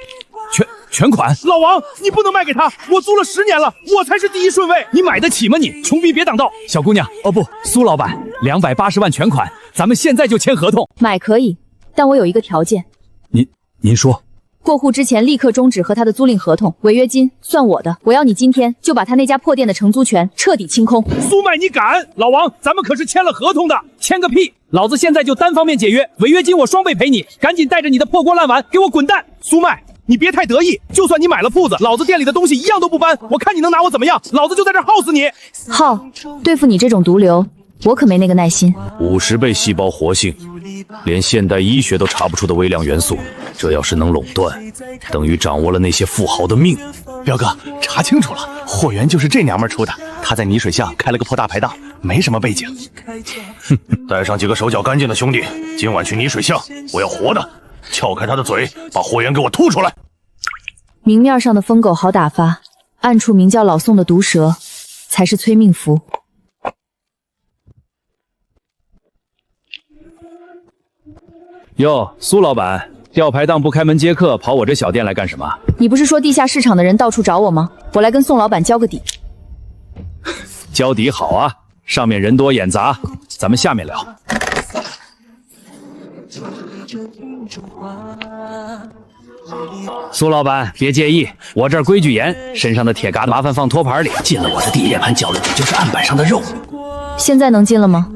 全款？老王，你不能卖给他，我租了10年了，我才是第一顺位，你买得起吗你？穷逼别挡道。小姑娘，哦不，苏老板，280万全款，咱们现在就签合同。买可以，但我有一个条件。您说。过户之前立刻终止和他的租赁合同，违约金算我的。我要你今天就把他那家破店的承租权彻底清空。苏麦，你敢？老王，咱们可是签了合同的。签个屁！老子现在就单方面解约，违约金我双倍赔你。赶紧带着你的破锅烂碗给我滚蛋！苏麦，你别太得意，就算你买了铺子，老子店里的东西一样都不搬。我看你能拿我怎么样？老子就在这耗死你！耗，对付你这种毒瘤，我可没那个耐心。50倍细胞活性，连现代医学都查不出的微量元素，这要是能垄断，等于掌握了那些富豪的命。彪哥，查清楚了，货源就是这娘们出的，他在泥水巷开了个破大排档，没什么背景。哼，带上几个手脚干净的兄弟，今晚去泥水巷，我要活的，撬开他的嘴，把货源给我吐出来。明面上的疯狗好打发，暗处名叫老宋的毒蛇才是催命符。哟，苏老板，吊牌档不开门接客，跑我这小店来干什么？你不是说地下市场的人到处找我吗？我来跟宋老板交个底。交底好啊，上面人多眼杂，咱们下面聊。苏老板，别介意，我这儿规矩严，身上的铁疙瘩麻烦放托盘里。进了我的地，涅盘搅了你就是案板上的肉。现在能进了吗？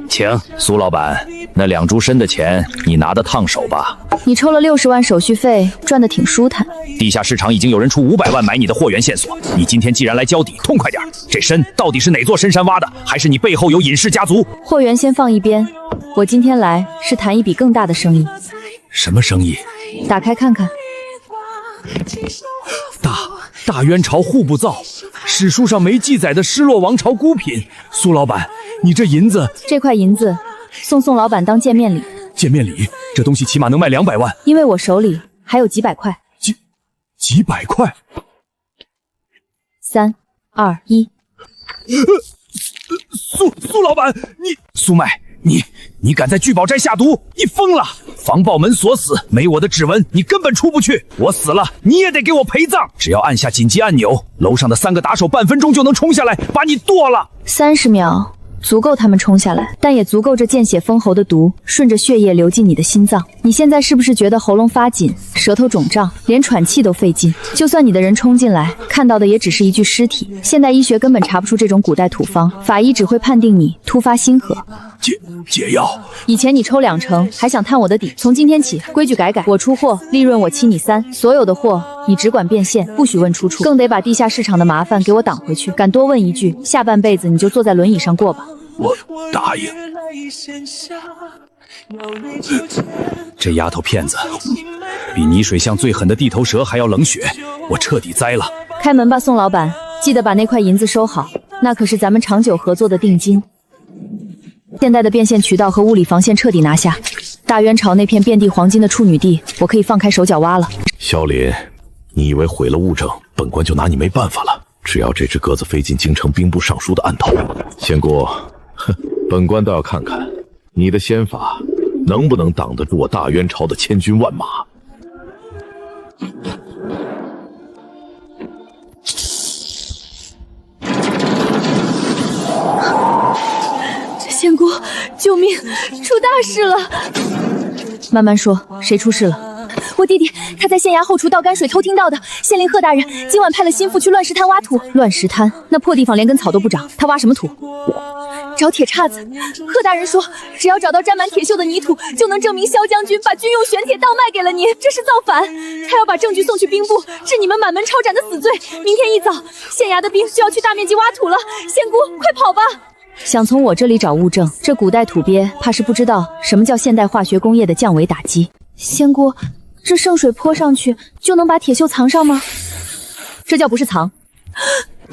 请。苏老板，那2株参的钱你拿得烫手吧？你抽了60万手续费，赚得挺舒坦。地下市场已经有人出500万买你的货源线索，你今天既然来交底，痛快点！这参到底是哪座深山挖的，还是你背后有隐世家族？货源先放一边，我今天来是谈一笔更大的生意。什么生意？打开看看。大渊朝户部造，史书上没记载的失落王朝孤品。苏老板，你这银子……这块银子送宋老板当见面礼。见面礼？这东西起码能卖200万。因为我手里还有几百块。几百块？3、2、1。苏老板，苏麦，你敢在聚宝斋下毒？你疯了！防爆门锁死，没我的指纹，你根本出不去。我死了，你也得给我陪葬。只要按下紧急按钮，楼上的3个打手半分钟就能冲下来，把你剁了。30秒。足够他们冲下来，但也足够这见血封喉的毒顺着血液流进你的心脏。你现在是不是觉得喉咙发紧，舌头肿胀，连喘气都费劲？就算你的人冲进来，看到的也只是一具尸体。现代医学根本查不出这种古代土方，法医只会判定你突发心核。解药。以前你抽2成，还想探我的底？从今天起，规矩改，我出货，利润我欺你3，所有的货你只管变现，不许问出处，更得把地下市场的麻烦给我挡回去。敢多问一句，下半辈子你就坐在轮椅上过吧。我答应。这丫头片子比泥水巷最狠的地头蛇还要冷血，我彻底栽了。开门吧，宋老板，记得把那块银子收好，那可是咱们长久合作的定金。现代的变现渠道和物理防线彻底拿下，大渊朝那片遍地黄金的处女地，我可以放开手脚挖了。萧林，你以为毁了物证，本官就拿你没办法了？只要这只鸽子飞进京城兵部尚书的案头，仙姑，本官倒要看看你的仙法能不能挡得住我大渊朝的千军万马。仙姑，救命！出大事了！慢慢说，谁出事了？我弟弟，他在县衙后厨倒泔水偷听到的。县令贺大人今晚派了心腹去乱石滩挖土。乱石滩那破地方连根草都不长，他挖什么土？找铁叉子。贺大人说，只要找到沾满铁锈的泥土，就能证明萧将军把军用玄铁倒卖给了您，这是造反。他要把证据送去兵部，治你们满门抄斩的死罪。明天一早，县衙的兵就要去大面积挖土了。仙姑，快跑吧！想从我这里找物证，这古代土鳖怕是不知道什么叫现代化学工业的降维打击。仙姑，这圣水泼上去就能把铁锈藏上吗？这叫不是藏，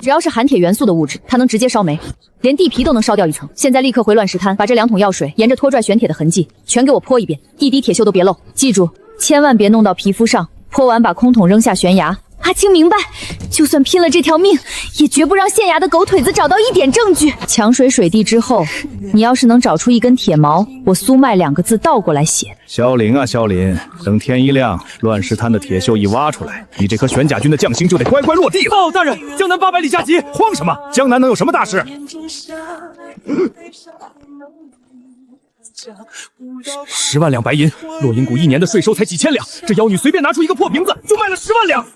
只要是含铁元素的物质，它能直接烧没，连地皮都能烧掉一层。现在立刻回乱石滩，把这2桶药水沿着拖拽玄铁的痕迹全给我泼一遍，一滴铁锈都别漏。记住，千万别弄到皮肤上。泼完把空桶扔下悬崖。阿青明白，就算拼了这条命，也绝不让县衙的狗腿子找到一点证据。强水水地之后，你要是能找出一根铁矛，我苏麦2个字倒过来写。萧林啊萧林，等天一亮，乱石滩的铁锈一挖出来，你这颗玄甲军的将星就得乖乖落地了。哦，大人，江南800里加急，慌什么？江南能有什么大事？10万两白银，落阴谷1年的税收才几千两，这妖女随便拿出一个破瓶子就卖了10万两。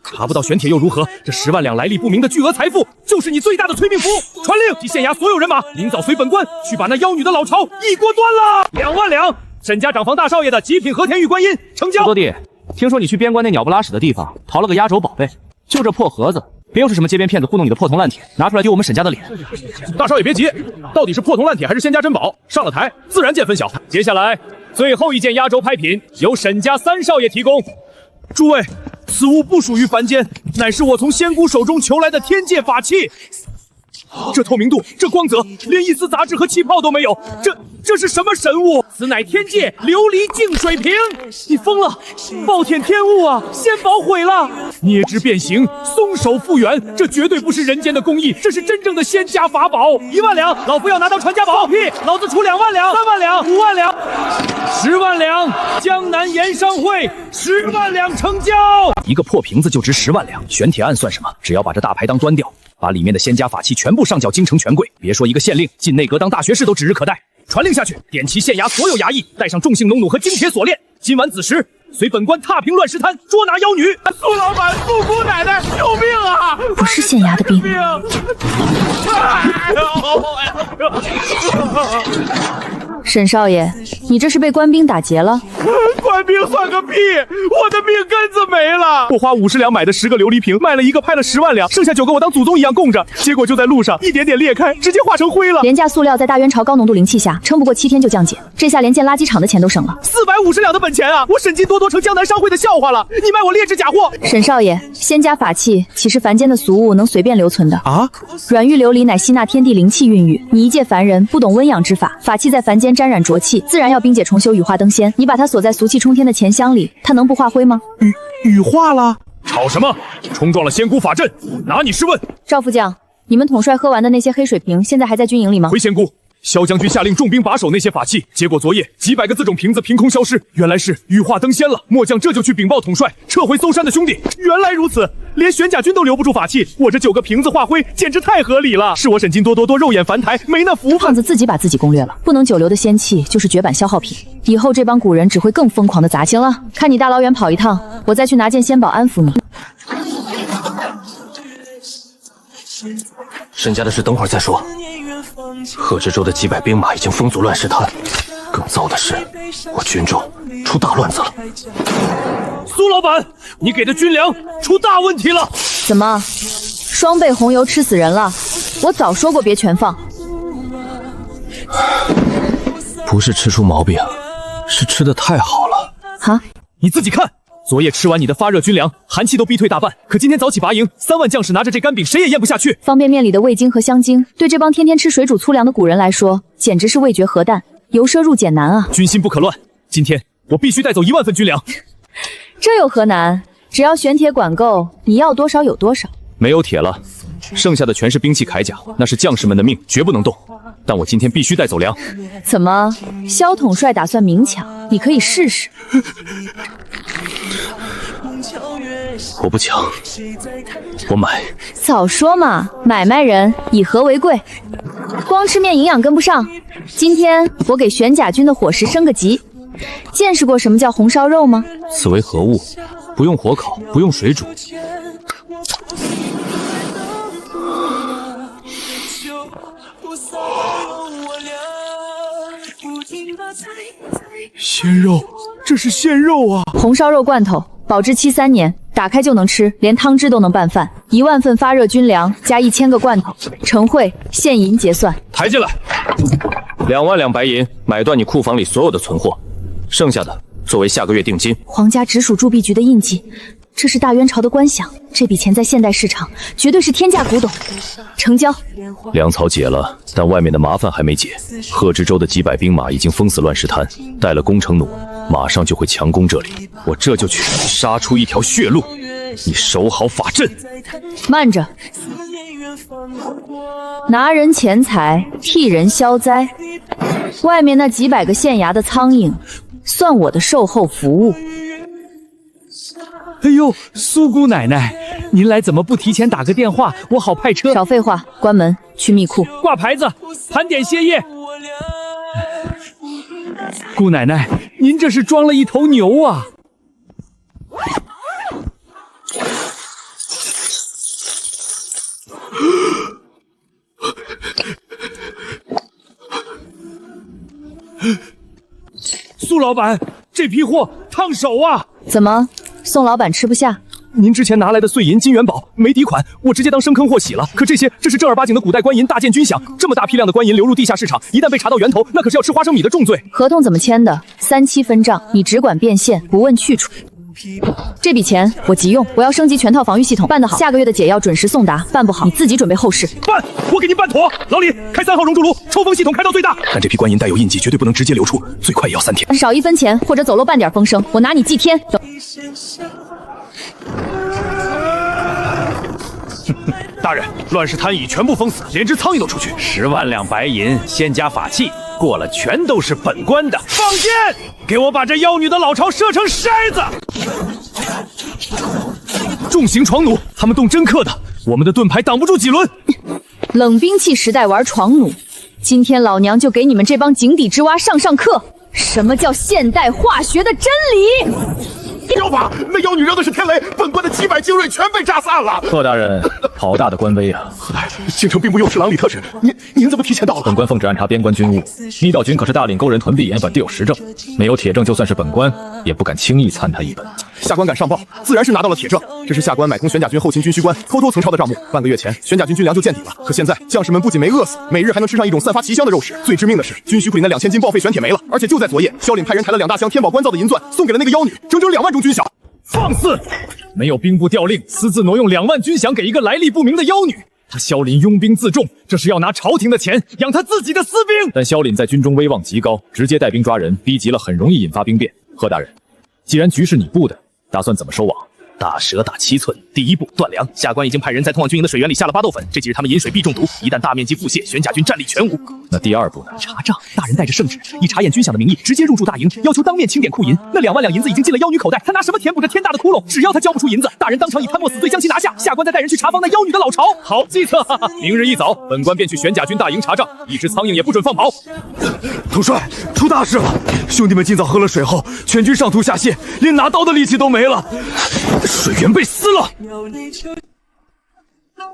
查不到玄铁又如何？这10万两来历不明的巨额财富，就是你最大的催命符。传令，及县衙所有人马，明早随本官去把那妖女的老巢一锅端了。2万两，沈家长房大少爷的极品和田玉观音，成交。多弟，听说你去边关那鸟不拉屎的地方淘了个压轴宝贝，就这破盒子。别又是什么街边骗子糊弄你的破铜烂铁，拿出来丢我们沈家的脸。大少爷别急，到底是破铜烂铁还是仙家珍宝？上了台自然见分晓。接下来最后一件压轴拍品由沈家3少爷提供。诸位，此物不属于凡间，乃是我从仙姑手中求来的天界法器。这透明度，这光泽，连一丝杂质和气泡都没有，这是什么神物？此乃天界琉璃净水瓶！你疯了！暴殄天物啊！仙宝毁了！捏汁变形，松手复原，这绝对不是人间的工艺，这是真正的仙家法宝！1万两，老夫要拿到传家宝！放屁！老子出2万两、3万两、5万两、10万两！江南盐商会10万两成交！一个破瓶子就值10万两，玄铁案算什么？只要把这大牌当端掉，把里面的仙家法器全部上缴京城权贵，别说一个县令，进内阁当大学士都指日可待。传令下去，点齐县衙所有衙役，带上众姓农弩和金铁锁链。今晚子时，随本官踏平乱石滩，捉拿妖女。苏老板、苏姑奶奶，救命啊！不是县衙的兵。沈少爷，你这是被官兵打劫了？官兵算个屁！我的命根子没了。我花50两买的10个琉璃瓶，卖了1个拍了10万两，剩下9个我当祖宗一样供着。结果就在路上一点点裂开，直接化成灰了。廉价塑料在大渊朝高浓度灵气下，撑不过7天就降解。这下连建垃圾场的钱都省了。450两的本钱啊！我沈金多多成江南商会的笑话了。你卖我劣质假货！沈少爷，仙家法器岂是凡间的俗物能随便留存的啊？软玉琉璃乃吸纳天地灵气孕育，你一介凡人不懂温养之法，法器在凡间沾染浊气，自然要冰解重修，羽化登仙。你把它锁在俗气冲天的钱箱里，它能不化灰吗？羽化了？吵什么？冲撞了仙姑法阵，拿你试问。赵副将，你们统帅喝完的那些黑水瓶，现在还在军营里吗？回仙姑。萧将军下令重兵把守那些法器，结果昨夜几百个自种瓶子凭空消失，原来是羽化登仙了。末将这就去禀报统帅，撤回搜山的兄弟。原来如此，连玄甲军都留不住法器，我这9个瓶子化灰简直太合理了。是我沈金多肉眼凡胎，没那福分。胖子自己把自己攻略了，不能久留的仙气就是绝版消耗品，以后这帮古人只会更疯狂的砸。行了，看你大老远跑一趟，我再去拿件仙宝安抚你。沈家的事等会儿再说。贺知州的几百兵马已经封阻乱石滩，更糟的是，我军中出大乱子了。苏老板，你给的军粮出大问题了！怎么，双倍红油吃死人了？我早说过别全放。不是吃出毛病，是吃的太好了。哈，你自己看。昨夜吃完你的发热军粮，寒气都逼退大半。可今天早起拔营，3万将士拿着这干饼，谁也咽不下去。方便面里的味精和香精，对这帮天天吃水煮粗粮的古人来说，简直是味觉核弹，由奢入俭难啊！军心不可乱，今天我必须带走1万份军粮。这有何难？只要玄铁管够，你要多少有多少。没有铁了，剩下的全是兵器铠甲，那是将士们的命，绝不能动。但我今天必须带走粮。怎么，萧统帅打算明抢？你可以试试。我不抢，我买。早说嘛，买卖人以和为贵。光吃面营养跟不上，今天我给玄甲军的伙食升个级。见识过什么叫红烧肉吗？此为何物？不用火烤，不用水煮。鲜肉，这是鲜肉啊！红烧肉罐头，保质期3年，打开就能吃，连汤汁都能拌饭。1万份发热军粮加1000个罐头，呈汇现银结算。抬进来，2万两白银买断你库房里所有的存货，剩下的作为下个月定金。皇家直属铸币局的印记，这是大渊朝的官饷，这笔钱在现代市场绝对是天价古董。成交。粮草解了，但外面的麻烦还没解。贺知州的几百兵马已经封死乱石滩，带了攻城弩，马上就会强攻这里。我这就去杀出一条血路，你守好法阵。慢着，拿人钱财，替人消灾。外面那几百个县衙的苍蝇，算我的售后服务。哎呦，苏姑奶奶，您来怎么不提前打个电话，我好派车。少废话，关门，去密库挂牌子，盘点歇业。姑奶奶，您这是装了一头牛啊！苏老板，这批货烫手啊！怎么，宋老板吃不下？您之前拿来的碎银金元宝没底款，我直接当生坑货洗了。可这是正儿八经的古代官银，大件军饷，这么大批量的官银流入地下市场，一旦被查到源头，那可是要吃花生米的重罪。合同怎么签的？37分账，你只管变现，不问去处。这笔钱我急用，我要升级全套防御系统，办得好，下个月的解药准时送达；办不好，你自己准备后事。办，我给您办妥。老李，开3号熔铸炉，抽风系统开到最大。但这批官银带有印记，绝对不能直接流出，最快也要3天。少1分钱或者走漏半点风声，我拿你祭天。大人，乱世贪乙全部封死，连只苍蝇都出去。10万两白银，先加法器，过了全都是本官的。放箭！给我把这妖女的老巢射成筛子！重型床弩，他们动真克的，我们的盾牌挡不住几轮。冷兵器时代玩床弩，今天老娘就给你们这帮井底之蛙上课，什么叫现代化学的真理！妖法，那妖女扔的是天雷，本官的几百精锐全被炸散了。贺大人，好大的官威啊！贺大人，京城兵部右侍郎李特使，您怎么提前到了？本官奉旨暗查边关军务，密道军可是大领勾人屯币盐，本地有实证，没有铁证，就算是本官也不敢轻易参他一本。下官敢上报，自然是拿到了铁证。这是下官买通玄甲军后勤军需官，偷曾抄的账目。半个月前，玄甲军军粮就见底了，可现在将士们不仅没饿死，每日还能吃上一种散发奇香的肉食。最致命的是，军需库里那2000斤报废玄铁没了，而且就在昨夜，萧凛派人抬了2大箱天宝关造的银钻，送给了那个妖女，整整2万中军饷。放肆！没有兵部调令，私自挪用2万军饷给一个来历不明的妖女。他萧凛拥兵自重，这是要拿朝廷的钱养他自己的私兵。但萧凛在军中威望极高，直接带兵抓人，逼急了很容易引发兵变。贺大人，既然局是你布的，打算怎么收网？大蛇打7寸，第一步断粮。下官已经派人在通往军营的水源里下了巴豆粉，这几日他们饮水必中毒，一旦大面积腹泻，玄甲军战力全无。那第2步呢？查账。大人带着圣旨，以查验军饷的名义，直接入驻大营，要求当面清点库银。那2万两银子已经进了妖女口袋，他拿什么填补这天大的窟窿？只要他交不出银子，大人当场以贪墨死罪将其拿下。下官再带人去查访那妖女的老巢。好计策！哈哈，明日一早，本官便去玄甲军大营查账，一只苍蝇也不准放跑。统帅，出大事了！兄弟们今早喝了水后，全军上吐下泻，连拿刀的力气都没了，水源被撕了。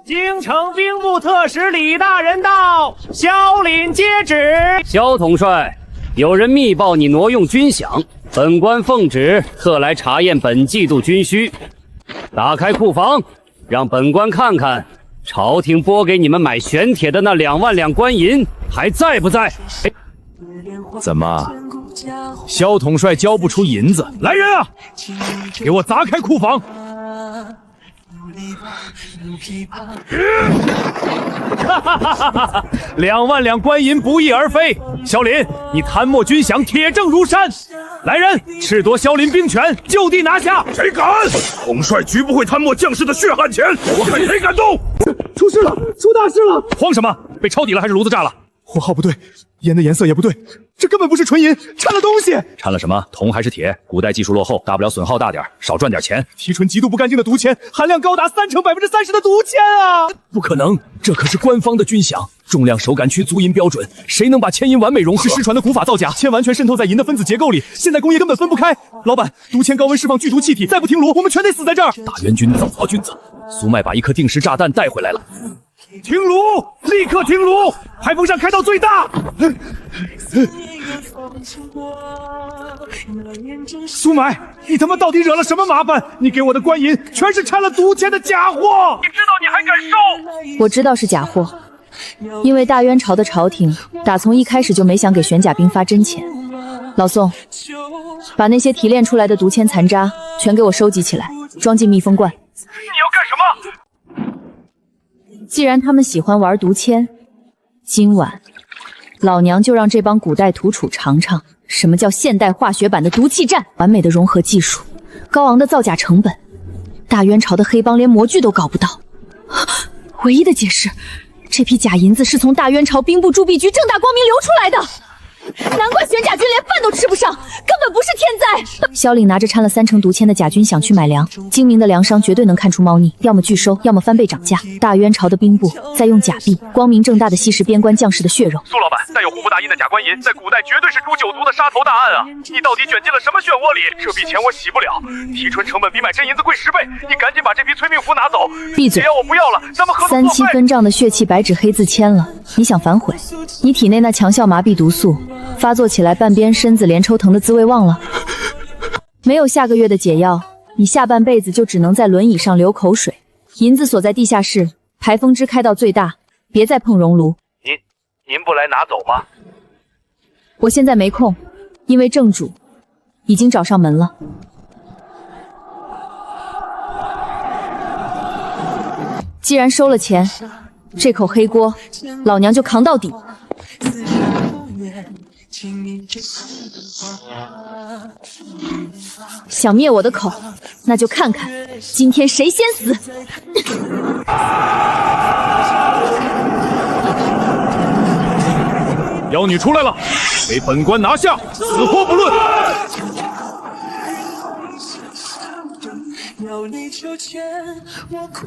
京城兵部特使李大人到，萧凛接旨。萧统帅，有人密报你挪用军饷，本官奉旨特来查验本季度军需。打开库房，让本官看看朝廷拨给你们买玄铁的那2万两官银还在不在？怎么，萧统帅交不出银子？来人啊，给我砸开库房！2万两官银不翼而飞，萧凛，你贪墨军饷，铁证如山。来人，褫夺萧凛兵权，就地拿下！谁敢？统帅绝不会贪墨将士的血汗钱，我看谁敢动！出事了，出大事了！慌什么？被抄底了还是炉子炸了？火候不对，盐的颜色也不对，这根本不是纯银，掺了东西。掺了什么？铜还是铁？古代技术落后，大不了损耗大点，少赚点钱。提纯极度不干净的毒铅，含量高达30%、30%的毒铅啊！不可能，这可是官方的军饷，重量、手感取足银标准，谁能把铅银完美融合？是失传的古法造假，铅完全渗透在银的分子结构里，现代工业根本分不开。老板，毒铅高温释放剧毒气体，再不停炉，我们全得死在这儿。大元军造曹君子，苏麦把一颗定时炸弹带回来了。停炉！立刻停炉！排风扇开到最大！苏买，你他妈到底惹了什么麻烦？你给我的官银全是掺了毒铅的假货！你知道你还敢收？我知道是假货，因为大渊朝的朝廷打从一开始就没想给玄甲兵发真钱。老宋，把那些提炼出来的毒铅残渣全给我收集起来，装进密封罐。你要干什么？既然他们喜欢玩毒铅，今晚老娘就让这帮古代土储尝尝什么叫现代化学版的毒气战。完美的融合技术，高昂的造假成本，大渊朝的黑帮连模具都搞不到。唯一的解释，这批假银子是从大渊朝兵部铸币局正大光明流出来的。难怪玄甲军连饭都吃不上，根本不是天灾。萧凛拿着掺了3成毒铅的假军饷去买粮，精明的粮商绝对能看出猫腻，要么拒收，要么翻倍涨价。大渊朝的兵部在用假币，光明正大的吸食边关将士的血肉。苏老板，带有户部大印的假官银，在古代绝对是诛九族的杀头大案啊！你到底卷进了什么漩涡里？这笔钱我洗不了，提纯成本比买真银子贵10倍。你赶紧把这批催命符拿走。闭嘴！只要我不要了，咱们合作作废。37分账的血气白纸黑字签了，你想反悔？你体内那强效麻痹毒素发作起来，半边身子连抽疼的滋味忘了。没有下个月的解药，你下半辈子就只能在轮椅上流口水。银子锁在地下室，排风枝开到最大，别再碰熔炉。您不来拿走吗？我现在没空，因为正主已经找上门了。既然收了钱，这口黑锅老娘就扛到底。想灭我的口，那就看看今天谁先死。妖女出来了，给本官拿下，死活不论。